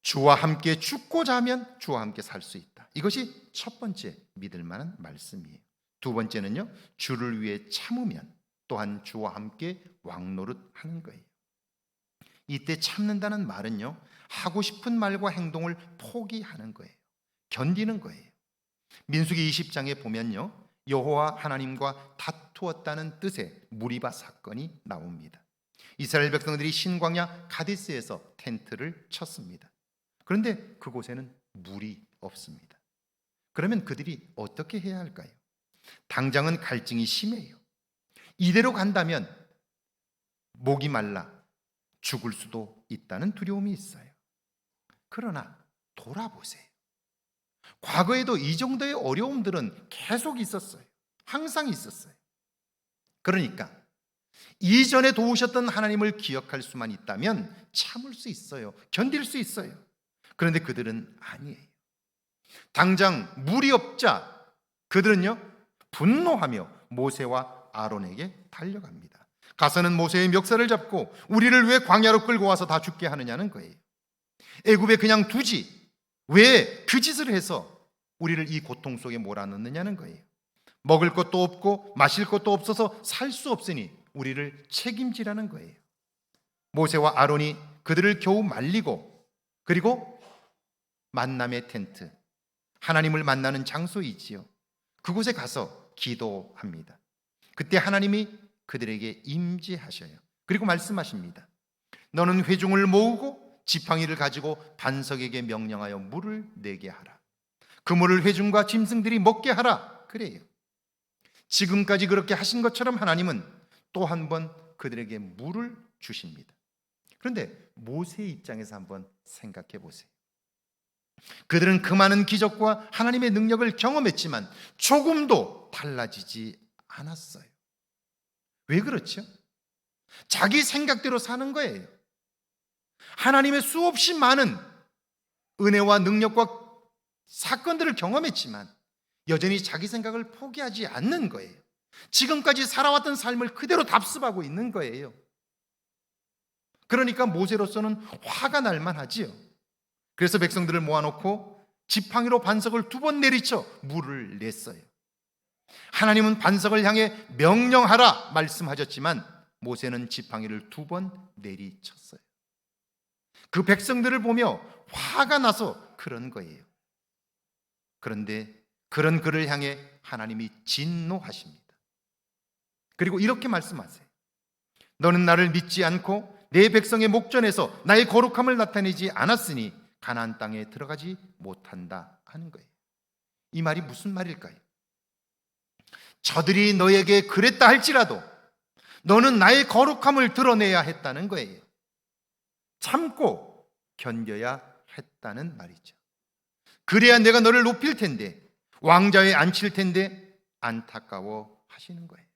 주와 함께 죽고자 하면 주와 함께 살 수 있다. 이것이 첫 번째 믿을 만한 말씀이에요. 두 번째는요, 주를 위해 참으면 또한 주와 함께 왕노릇하는 거예요. 이때 참는다는 말은요, 하고 싶은 말과 행동을 포기하는 거예요. 견디는 거예요. 민수기 20장에 보면요, 여호와 하나님과 다투었다는 뜻의 무리바 사건이 나옵니다. 이스라엘 백성들이 신광야 가데스에서 텐트를 쳤습니다. 그런데 그곳에는 물이 없습니다. 그러면 그들이 어떻게 해야 할까요? 당장은 갈증이 심해요. 이대로 간다면 목이 말라 죽을 수도 있다는 두려움이 있어요. 그러나 돌아보세요. 과거에도 이 정도의 어려움들은 계속 있었어요. 항상 있었어요. 그러니까 이전에 도우셨던 하나님을 기억할 수만 있다면 참을 수 있어요. 견딜 수 있어요. 그런데 그들은 아니에요. 당장 물이 없자 그들은요, 분노하며 모세와 아론에게 달려갑니다. 가서는 모세의 멱살을 잡고 우리를 왜 광야로 끌고 와서 다 죽게 하느냐는 거예요. 애굽에 그냥 두지 왜 그 짓을 해서 우리를 이 고통 속에 몰아넣느냐는 거예요. 먹을 것도 없고 마실 것도 없어서 살 수 없으니 우리를 책임지라는 거예요. 모세와 아론이 그들을 겨우 말리고, 그리고 만남의 텐트, 하나님을 만나는 장소이지요, 그곳에 가서 기도합니다. 그때 하나님이 그들에게 임재하셔요. 그리고 말씀하십니다. 너는 회중을 모으고 지팡이를 가지고 반석에게 명령하여 물을 내게 하라. 그 물을 회중과 짐승들이 먹게 하라. 그래요. 지금까지 그렇게 하신 것처럼 하나님은 또 한 번 그들에게 물을 주십니다. 그런데 모세의 입장에서 한번 생각해 보세요. 그들은 그 많은 기적과 하나님의 능력을 경험했지만 조금도 달라지지 않았어요. 왜 그렇죠? 자기 생각대로 사는 거예요. 하나님의 수없이 많은 은혜와 능력과 사건들을 경험했지만 여전히 자기 생각을 포기하지 않는 거예요. 지금까지 살아왔던 삶을 그대로 답습하고 있는 거예요. 그러니까 모세로서는 화가 날 만하지요. 그래서 백성들을 모아놓고 지팡이로 반석을 2번 내리쳐 물을 냈어요. 하나님은 반석을 향해 명령하라 말씀하셨지만 모세는 지팡이를 2번 내리쳤어요. 그 백성들을 보며 화가 나서 그런 거예요. 그런데 그런 그를 향해 하나님이 진노하십니다. 그리고 이렇게 말씀하세요. 너는 나를 믿지 않고 내 백성의 목전에서 나의 거룩함을 나타내지 않았으니 가나안 땅에 들어가지 못한다 하는 거예요. 이 말이 무슨 말일까요? 저들이 너에게 그랬다 할지라도 너는 나의 거룩함을 드러내야 했다는 거예요. 참고 견뎌야 했다는 말이죠. 그래야 내가 너를 높일 텐데, 왕좌에 앉힐 텐데 안타까워 하시는 거예요.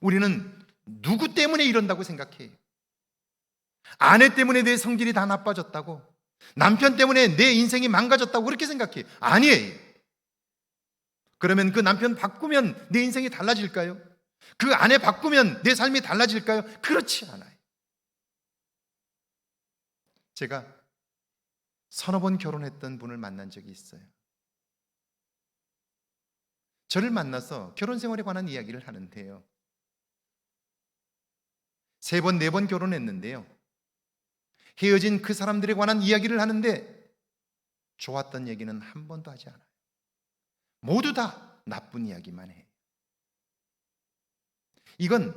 우리는 누구 때문에 이런다고 생각해요? 아내 때문에 내 성질이 다 나빠졌다고, 남편 때문에 내 인생이 망가졌다고 그렇게 생각해요. 아니에요. 그러면 그 남편 바꾸면 내 인생이 달라질까요? 그 아내 바꾸면 내 삶이 달라질까요? 그렇지 않아요. 제가 서너 번 결혼했던 분을 만난 적이 있어요. 저를 만나서 결혼 생활에 관한 이야기를 하는데요, 3번, 4번 결혼했는데요, 헤어진 그 사람들에 관한 이야기를 하는데 좋았던 얘기는 한 번도 하지 않아요. 모두 다 나쁜 이야기만 해요. 이건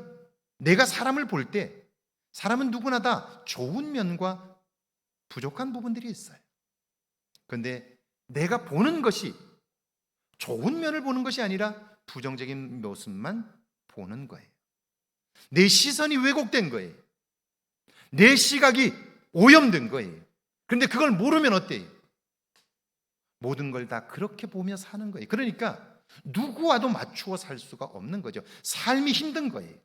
내가 사람을 볼 때 사람은 누구나 다 좋은 면과 부족한 부분들이 있어요. 그런데 내가 보는 것이 좋은 면을 보는 것이 아니라 부정적인 모습만 보는 거예요. 내 시선이 왜곡된 거예요. 내 시각이 오염된 거예요. 그런데 그걸 모르면 어때요? 모든 걸 다 그렇게 보며 사는 거예요. 그러니까 누구와도 맞추어 살 수가 없는 거죠. 삶이 힘든 거예요.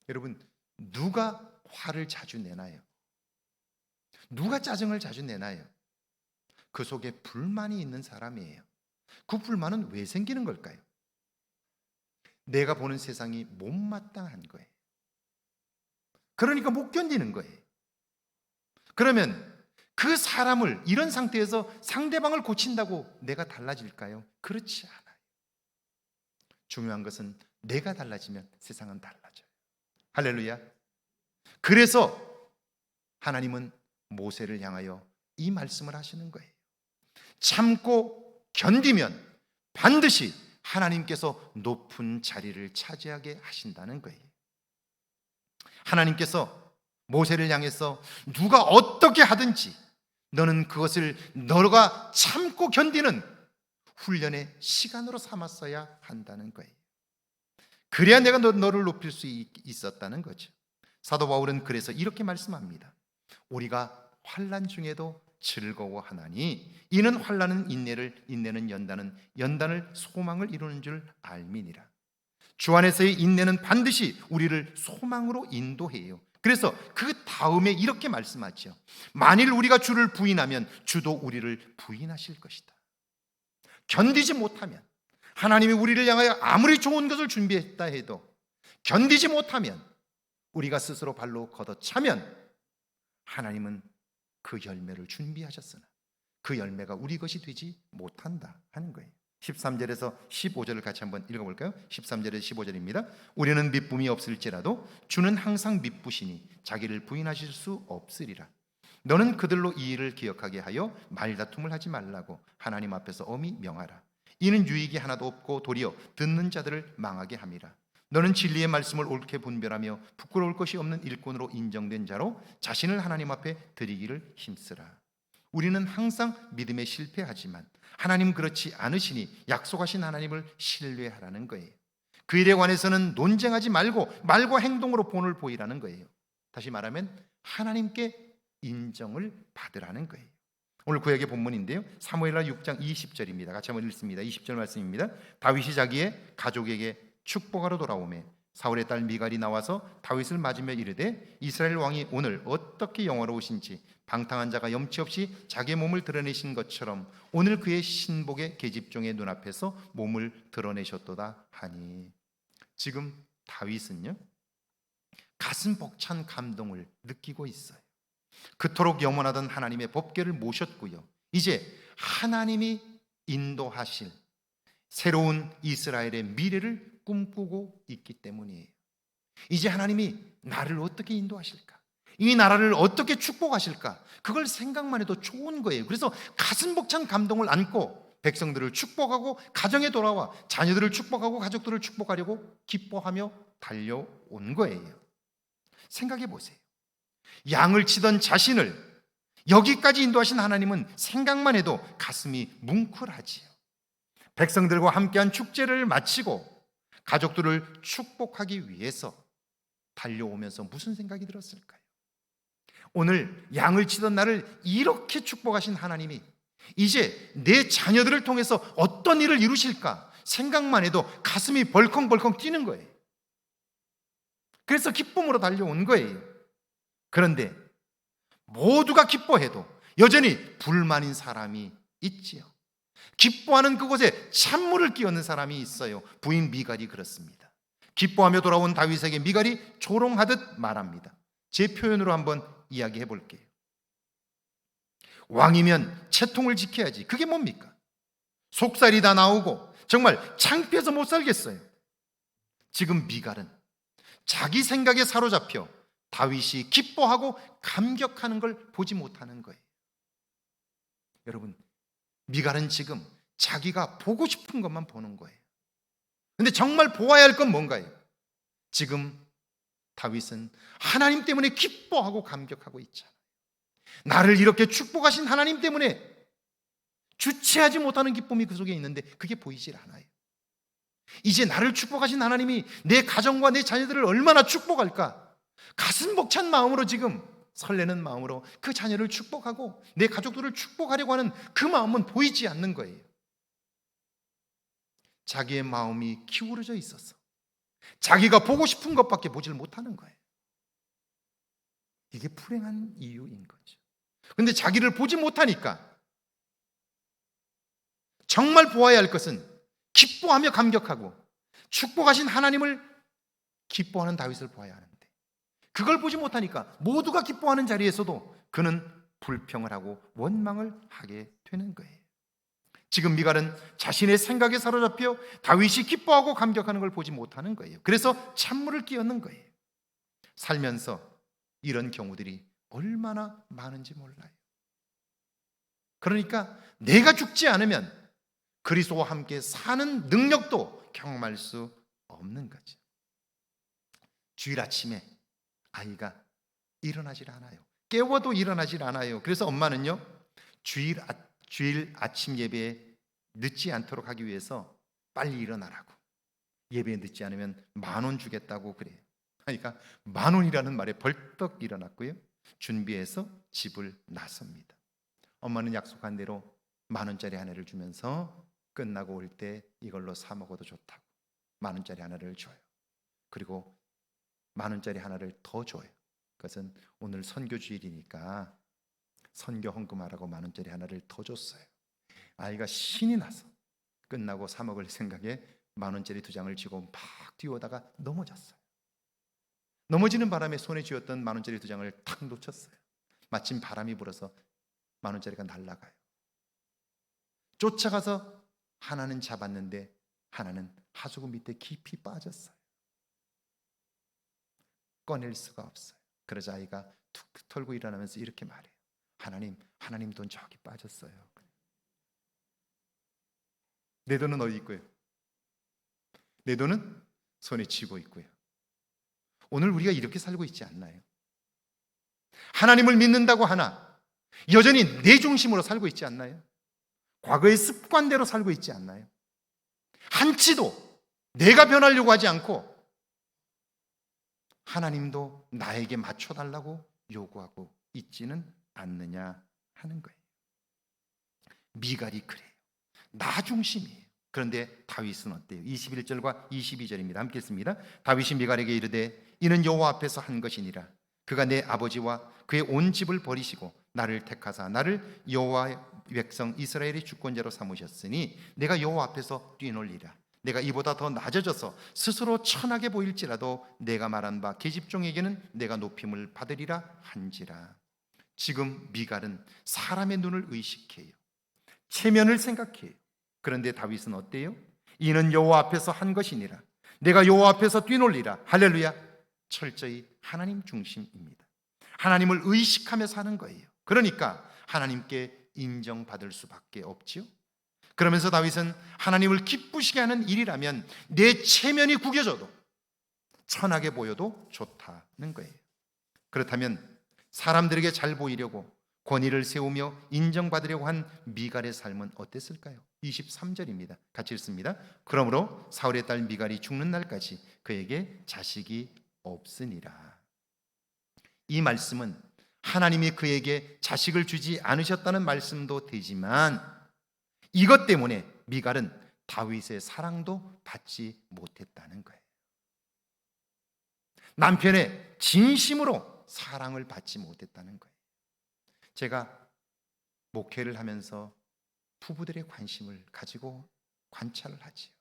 여러분, 누가 화를 자주 내나요? 누가 짜증을 자주 내나요? 그 속에 불만이 있는 사람이에요. 그 불만은 왜 생기는 걸까요? 내가 보는 세상이 못마땅한 거예요. 그러니까 못 견디는 거예요. 그러면 그 사람을 이런 상태에서 상대방을 고친다고 내가 달라질까요? 그렇지 않아요. 중요한 것은 내가 달라지면 세상은 달라져요. 할렐루야. 그래서 하나님은 모세를 향하여 이 말씀을 하시는 거예요. 참고 견디면 반드시 하나님께서 높은 자리를 차지하게 하신다는 거예요. 하나님께서 모세를 향해서 누가 어떻게 하든지 너는 그것을 너가 참고 견디는 훈련의 시간으로 삼았어야 한다는 거예요. 그래야 내가 너를 높일 수 있었다는 거죠. 사도 바울은 그래서 이렇게 말씀합니다. 우리가 환난 중에도 즐거워하나니 이는 환난은 인내를, 인내는 연단은, 연단을 소망을 이루는 줄 알미니라. 주 안에서의 인내는 반드시 우리를 소망으로 인도해요. 그래서 그 다음에 이렇게 말씀하죠. 만일 우리가 주를 부인하면 주도 우리를 부인하실 것이다. 견디지 못하면, 하나님이 우리를 향하여 아무리 좋은 것을 준비했다 해도 견디지 못하면, 우리가 스스로 발로 걷어차면 하나님은 그 열매를 준비하셨으나 그 열매가 우리 것이 되지 못한다 하는 거예요. 13절에서 15절을 같이 한번 읽어볼까요? 13절에서 15절입니다. 우리는 미쁨이 없을지라도 주는 항상 미쁘시니 자기를 부인하실 수 없으리라. 너는 그들로 이 일을 기억하게 하여 말다툼을 하지 말라고 하나님 앞에서 엄히 명하라. 이는 유익이 하나도 없고 도리어 듣는 자들을 망하게 함이라. 너는 진리의 말씀을 옳게 분별하며 부끄러울 것이 없는 일꾼으로 인정된 자로 자신을 하나님 앞에 드리기를 힘쓰라. 우리는 항상 믿음에 실패하지만 하나님 그렇지 않으시니 약속하신 하나님을 신뢰하라는 거예요. 그 일에 관해서는 논쟁하지 말고 말과 행동으로 본을 보이라는 거예요. 다시 말하면 하나님께 인정을 받으라는 거예요. 오늘 구약의 본문인데요, 사무엘하 6장 20절입니다. 같이 한번 읽습니다. 20절 말씀입니다. 다윗이 자기의 가족에게 축복하러 돌아오매 사울의 딸 미갈이 나와서 다윗을 맞으며 이르되 이스라엘 왕이 오늘 어떻게 영화로우신지 방탕한 자가 염치 없이 자기의 몸을 드러내신 것처럼 오늘 그의 신복의 계집종의 눈앞에서 몸을 드러내셨도다 하니. 지금 다윗은요, 가슴 벅찬 감동을 느끼고 있어요. 그토록 영원하던 하나님의 법궤를 모셨고요, 이제 하나님이 인도하실 새로운 이스라엘의 미래를 꿈꾸고 있기 때문이에요. 이제 하나님이 나를 어떻게 인도하실까? 이 나라를 어떻게 축복하실까? 그걸 생각만 해도 좋은 거예요. 그래서 가슴 벅찬 감동을 안고 백성들을 축복하고 가정에 돌아와 자녀들을 축복하고 가족들을 축복하려고 기뻐하며 달려온 거예요. 생각해 보세요. 양을 치던 자신을 여기까지 인도하신 하나님은 생각만 해도 가슴이 뭉클하지요. 백성들과 함께한 축제를 마치고 가족들을 축복하기 위해서 달려오면서 무슨 생각이 들었을까요? 오늘 양을 치던 나를 이렇게 축복하신 하나님이 이제 내 자녀들을 통해서 어떤 일을 이루실까 생각만 해도 가슴이 벌컹벌컹 뛰는 거예요. 그래서 기쁨으로 달려온 거예요. 그런데 모두가 기뻐해도 여전히 불만인 사람이 있지요. 기뻐하는 그곳에 찬물을 끼얹는 사람이 있어요. 부인 미갈이 그렇습니다. 기뻐하며 돌아온 다윗에게 미갈이 조롱하듯 말합니다. 제 표현으로 한번 이야기해 볼게요. 왕이면 채통을 지켜야지. 그게 뭡니까? 속살이 다 나오고 정말 창피해서 못 살겠어요. 지금 미갈은 자기 생각에 사로잡혀 다윗이 기뻐하고 감격하는 걸 보지 못하는 거예요. 여러분, 미갈은 지금 자기가 보고 싶은 것만 보는 거예요. 근데 정말 보아야 할 건 뭔가요? 지금 다윗은 하나님 때문에 기뻐하고 감격하고 있잖아요. 나를 이렇게 축복하신 하나님 때문에 주체하지 못하는 기쁨이 그 속에 있는데 그게 보이질 않아요. 이제 나를 축복하신 하나님이 내 가정과 내 자녀들을 얼마나 축복할까? 가슴 벅찬 마음으로 지금 설레는 마음으로 그 자녀를 축복하고 내 가족들을 축복하려고 하는 그 마음은 보이지 않는 거예요. 자기의 마음이 기울어져 있어서 자기가 보고 싶은 것밖에 보질 못하는 거예요. 이게 불행한 이유인 거죠. 근데 자기를 보지 못하니까 정말 보아야 할 것은 기뻐하며 감격하고 축복하신 하나님을 기뻐하는 다윗을 보아야 하는데, 그걸 보지 못하니까 모두가 기뻐하는 자리에서도 그는 불평을 하고 원망을 하게 되는 거예요. 지금 미갈은 자신의 생각에 사로잡혀 다윗이 기뻐하고 감격하는 걸 보지 못하는 거예요. 그래서 찬물을 끼얹는 거예요. 살면서 이런 경우들이 얼마나 많은지 몰라요. 그러니까 내가 죽지 않으면 그리스도와 함께 사는 능력도 경험할 수 없는 거죠. 주일 아침에 아이가 일어나질 않아요. 깨워도 일어나질 않아요. 그래서 엄마는요, 주일 아침 예배에 늦지 않도록 하기 위해서 빨리 일어나라고, 예배에 늦지 않으면 10,000원 주겠다고 그래요. 그러니까 10,000원이라는 말에 벌떡 일어났고요, 준비해서 집을 나섭니다. 엄마는 약속한 대로 10,000원짜리 하나를 주면서 끝나고 올 때 이걸로 사 먹어도 좋다고 10,000원짜리 하나를 줘요. 그리고 10,000원짜리 하나를 더 줘요. 그것은 오늘 선교 주일이니까 선교 헌금하라고 10,000원짜리 하나를 더 줬어요. 아이가 신이 나서 끝나고 사 먹을 생각에 10,000원짜리 2장을 쥐고 막 뛰어오다가 넘어졌어요. 넘어지는 바람에 손에 쥐었던 10,000원짜리 2장을 탁 놓쳤어요. 마침 바람이 불어서 10,000원짜리가 날아가요. 쫓아가서 하나는 잡았는데 하나는 하수구 밑에 깊이 빠졌어요. 꺼낼 수가 없어요. 그러자 아이가 툭 털고 일어나면서 이렇게 말해요. 하나님 돈 저기 빠졌어요. 내 돈은 어디 있고요? 내 돈은 손에 쥐고 있고요. 오늘 우리가 이렇게 살고 있지 않나요? 하나님을 믿는다고 하나 여전히 내 중심으로 살고 있지 않나요? 과거의 습관대로 살고 있지 않나요? 한치도 내가 변하려고 하지 않고 하나님도 나에게 맞춰달라고 요구하고 있지는 않느냐 하는 거예요. 미갈이 그래요. 나 중심이에요. 그런데 다윗은 어때요? 21절과 22절입니다. 함께 읽습니다. 다윗이 미갈에게 이르되 이는 여호와 앞에서 한 것이니라. 그가 내 아버지와 그의 온 집을 버리시고 나를 택하사 나를 여호와의 백성 이스라엘의 주권자로 삼으셨으니 내가 여호와 앞에서 뛰놀리라. 내가 이보다 더 낮아져서 스스로 천하게 보일지라도 내가 말한 바 계집종에게는 내가 높임을 받으리라 한지라. 지금 미갈은 사람의 눈을 의식해요. 체면을 생각해요. 그런데 다윗은 어때요? 이는 여호와 앞에서 한 것이니라. 내가 여호와 앞에서 뛰놀리라. 할렐루야. 철저히 하나님 중심입니다. 하나님을 의식하며 사는 거예요. 그러니까 하나님께 인정받을 수밖에 없지요. 그러면서 다윗은 하나님을 기쁘시게 하는 일이라면 내 체면이 구겨져도 천하게 보여도 좋다는 거예요. 그렇다면 사람들에게 잘 보이려고 권위를 세우며 인정받으려고 한 미갈의 삶은 어땠을까요? 23절입니다. 같이 읽습니다. 그러므로 사울의 딸 미갈이 죽는 날까지 그에게 자식이 없으니라. 이 말씀은 하나님이 그에게 자식을 주지 않으셨다는 말씀도 되지만 이것 때문에 미갈은 다윗의 사랑도 받지 못했다는 거예요. 남편의 진심으로 사랑을 받지 못했다는 거예요. 제가 목회를 하면서 부부들의 관심을 가지고 관찰을 하지요.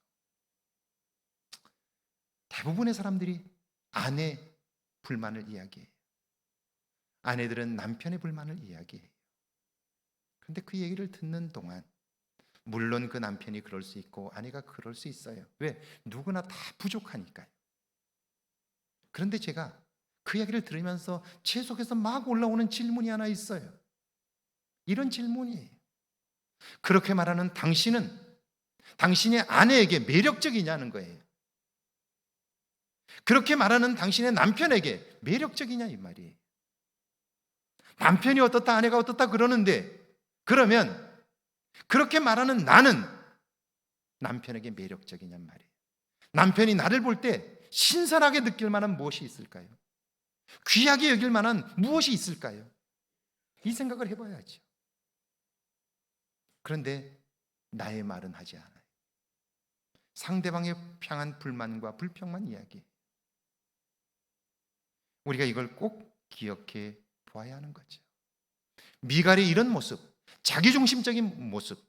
대부분의 사람들이 아내 불만을 이야기해요. 아내들은 남편의 불만을 이야기해요. 그런데 그 얘기를 듣는 동안 물론 그 남편이 그럴 수 있고 아내가 그럴 수 있어요. 왜? 누구나 다 부족하니까요. 그런데 제가 그 이야기를 들으면서 제 속에서 막 올라오는 질문이 하나 있어요. 이런 질문이에요. 그렇게 말하는 당신은 당신의 아내에게 매력적이냐는 거예요. 그렇게 말하는 당신의 남편에게 매력적이냐 이 말이에요. 남편이 어떻다 아내가 어떻다 그러는데 그러면 그렇게 말하는 나는 남편에게 매력적이냔 말이에요. 남편이 나를 볼 때 신선하게 느낄 만한 무엇이 있을까요? 귀하게 여길 만한 무엇이 있을까요? 이 생각을 해봐야죠. 그런데 나의 말은 하지 않아요. 상대방의 향한 불만과 불평만 이야기해요. 우리가 이걸 꼭 기억해 보아야 하는 거죠. 미갈의 이런 모습, 자기중심적인 모습,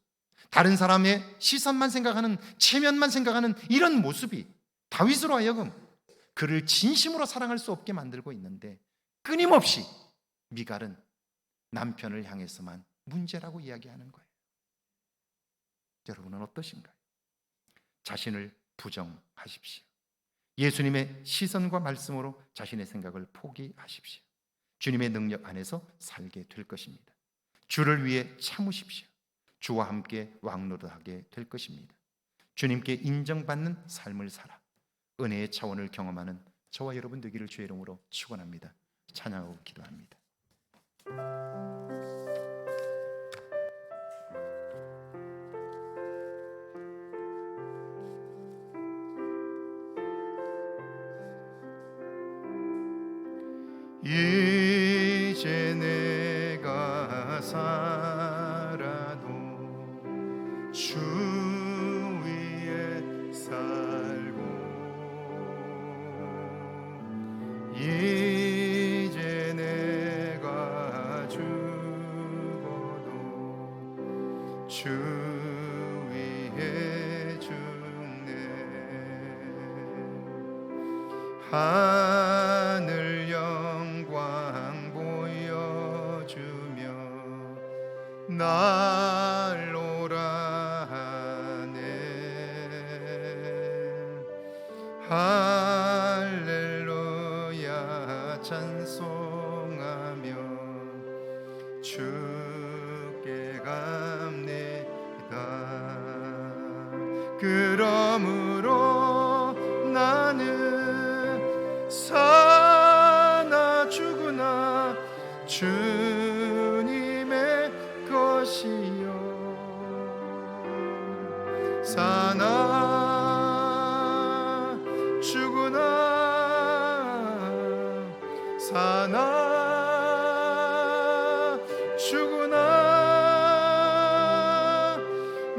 다른 사람의 시선만 생각하는, 체면만 생각하는 이런 모습이 다윗으로 하여금 그를 진심으로 사랑할 수 없게 만들고 있는데, 끊임없이 미갈은 남편을 향해서만 문제라고 이야기하는 거예요. 여러분은 어떠신가요? 자신을 부정하십시오. 예수님의 시선과 말씀으로 자신의 생각을 포기하십시오. 주님의 능력 안에서 살게 될 것입니다. 주를 위해 참으십시오. 주와 함께 왕노릇하게 될 것입니다. 주님께 인정받는 삶을 살아 은혜의 차원을 경험하는 저와 여러분 되기를 주의 이름으로 축원합니다. 찬양하고 기도합니다. 이제 내가 살아도 주 위에 살고, 이제 내가 죽어도 주 위에 죽네. 하늘 영광 보여주며 날 오라 하네. 할렐루야 찬송하며 주께 갑니다. 그러므로 나는 사나 죽으나 주님의 것이요, 사나 죽으나 사나 죽으나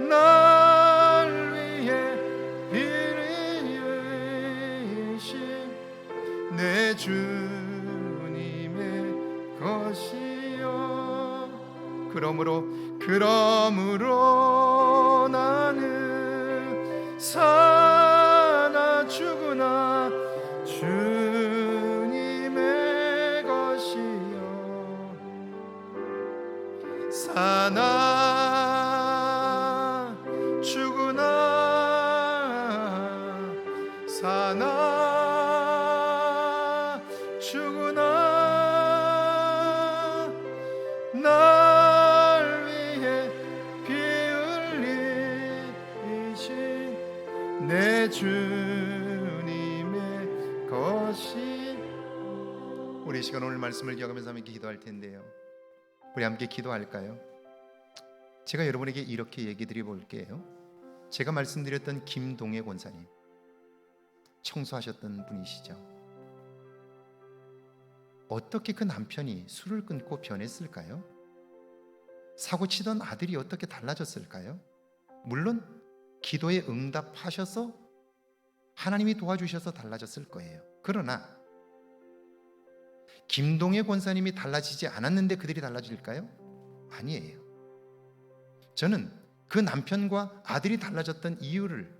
날 위해 빌리신 내 주님의 것이요. 그러므로 나는 사나 죽으나 주님의 것이요, 사나 죽으나 사나 죽으나 날 위해 피 흘리신 내 주님의 것이. 우리 이 시간 오늘 말씀을 기억하면서 함께 기도할 텐데요, 우리 함께 기도할까요? 제가 여러분에게 이렇게 얘기 드려 볼게요. 제가 말씀드렸던 김동애 권사님, 청소하셨던 분이시죠. 어떻게 그 남편이 술을 끊고 변했을까요? 사고치던 아들이 어떻게 달라졌을까요? 물론 기도에 응답하셔서 하나님이 도와주셔서 달라졌을 거예요. 그러나 김동애 권사님이 달라지지 않았는데 그들이 달라질까요? 아니에요. 저는 그 남편과 아들이 달라졌던 이유를,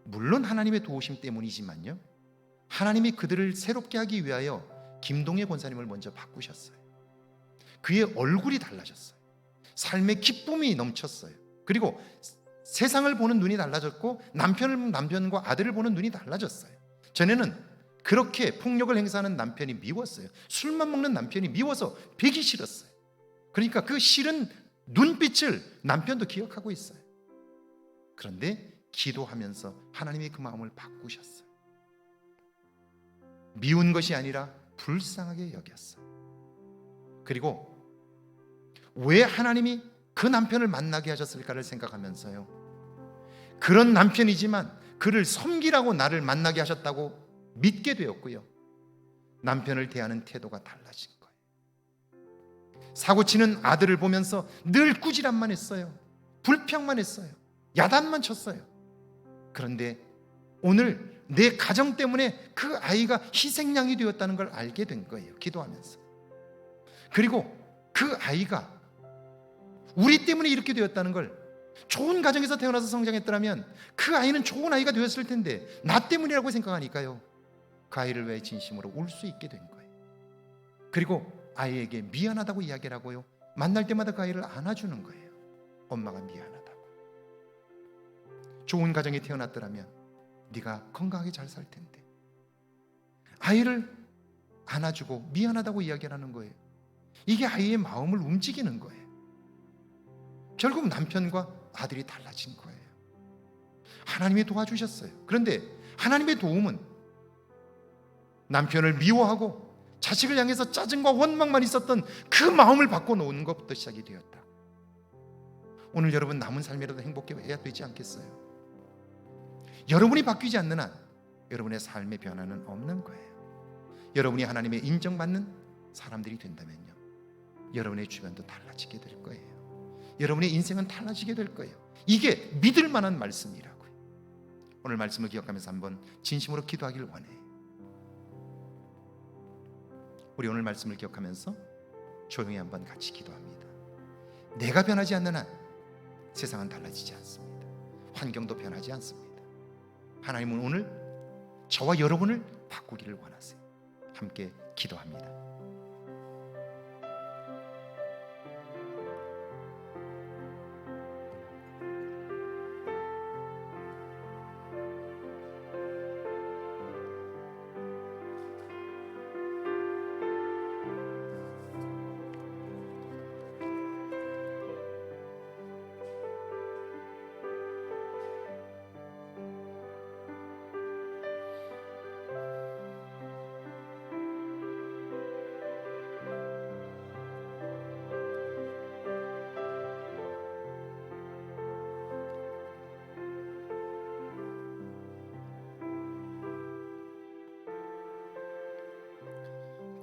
물론 하나님의 도우심 때문이지만요, 하나님이 그들을 새롭게 하기 위하여 김동애 권사님을 먼저 바꾸셨어요. 그의 얼굴이 달라졌어요. 삶의 기쁨이 넘쳤어요. 그리고 세상을 보는 눈이 달라졌고 남편과 아들을 보는 눈이 달라졌어요. 전에는 그렇게 폭력을 행사하는 남편이 미웠어요. 술만 먹는 남편이 미워서 뵈기 싫었어요. 그러니까 그 싫은 눈빛을 남편도 기억하고 있어요. 그런데 기도하면서 하나님이 그 마음을 바꾸셨어요. 미운 것이 아니라 불쌍하게 여겼어요. 그리고 왜 하나님이 그 남편을 만나게 하셨을까를 생각하면서요, 그런 남편이지만 그를 섬기라고 나를 만나게 하셨다고 믿게 되었고요, 남편을 대하는 태도가 달라진 거예요. 사고치는 아들을 보면서 늘 꾸지람만 했어요. 불평만 했어요. 야단만 쳤어요. 그런데 오늘 내 가정 때문에 그 아이가 희생양이 되었다는 걸 알게 된 거예요, 기도하면서. 그리고 그 아이가 우리 때문에 이렇게 되었다는 걸 좋은 가정에서 태어나서 성장했더라면 그 아이는 좋은 아이가 되었을 텐데 나 때문이라고 생각하니까요, 그 아이를 왜 진심으로 울 수 있게 된 거예요. 그리고 아이에게 미안하다고 이야기를 하고요, 만날 때마다 그 아이를 안아주는 거예요. 엄마가 미안하다고. 좋은 가정에 태어났더라면 네가 건강하게 잘 살 텐데. 아이를 안아주고 미안하다고 이야기를 하는 거예요. 이게 아이의 마음을 움직이는 거예요. 결국 남편과 아들이 달라진 거예요. 하나님이 도와주셨어요. 그런데 하나님의 도움은 남편을 미워하고 자식을 향해서 짜증과 원망만 있었던 그 마음을 바꿔놓는 것부터 시작이 되었다. 오늘 여러분 남은 삶이라도 행복해야 되지 않겠어요? 여러분이 바뀌지 않는 한 여러분의 삶의 변화는 없는 거예요. 여러분이 하나님의 인정받는 사람들이 된다면요, 여러분의 주변도 달라지게 될 거예요. 여러분의 인생은 달라지게 될 거예요. 이게 믿을 만한 말씀이라고요. 오늘 말씀을 기억하면서 한번 진심으로 기도하길 원해요. 우리 오늘 말씀을 기억하면서 조용히 한번 같이 기도합니다. 내가 변하지 않는 한 세상은 달라지지 않습니다. 환경도 변하지 않습니다. 하나님은 오늘 저와 여러분을 바꾸기를 원하세요. 함께 기도합니다.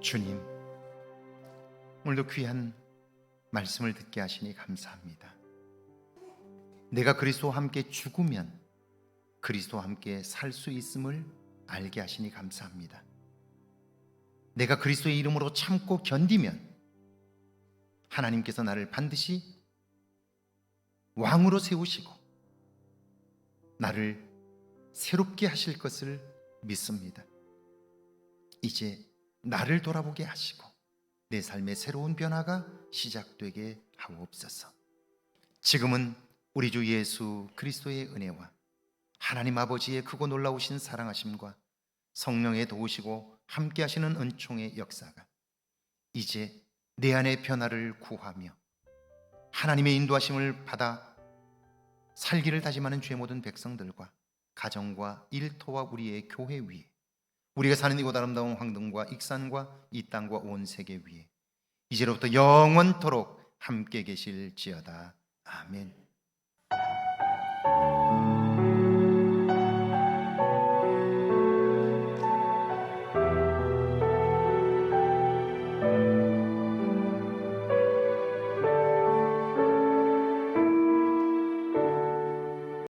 주님, 오늘도 귀한 말씀을 듣게 하시니 감사합니다. 내가 그리스도와 함께 죽으면 그리스도와 함께 살 수 있음을 알게 하시니 감사합니다. 내가 그리스도의 이름으로 참고 견디면 하나님께서 나를 반드시 왕으로 세우시고 나를 새롭게 하실 것을 믿습니다. 이제 나를 돌아보게 하시고 내 삶의 새로운 변화가 시작되게 하옵소서. 지금은 우리 주 예수 그리스도의 은혜와 하나님 아버지의 크고 놀라우신 사랑하심과 성령의 도우시고 함께 하시는 은총의 역사가 이제 내 안의 변화를 구하며 하나님의 인도하심을 받아 살기를 다짐하는 주의 모든 백성들과 가정과 일터와 우리의 교회 위에, 우리가 사는 이곳 아름다운 황동과 익산과 이 땅과 온 세계 위에 이제로부터 영원토록 함께 계실지어다. 아멘.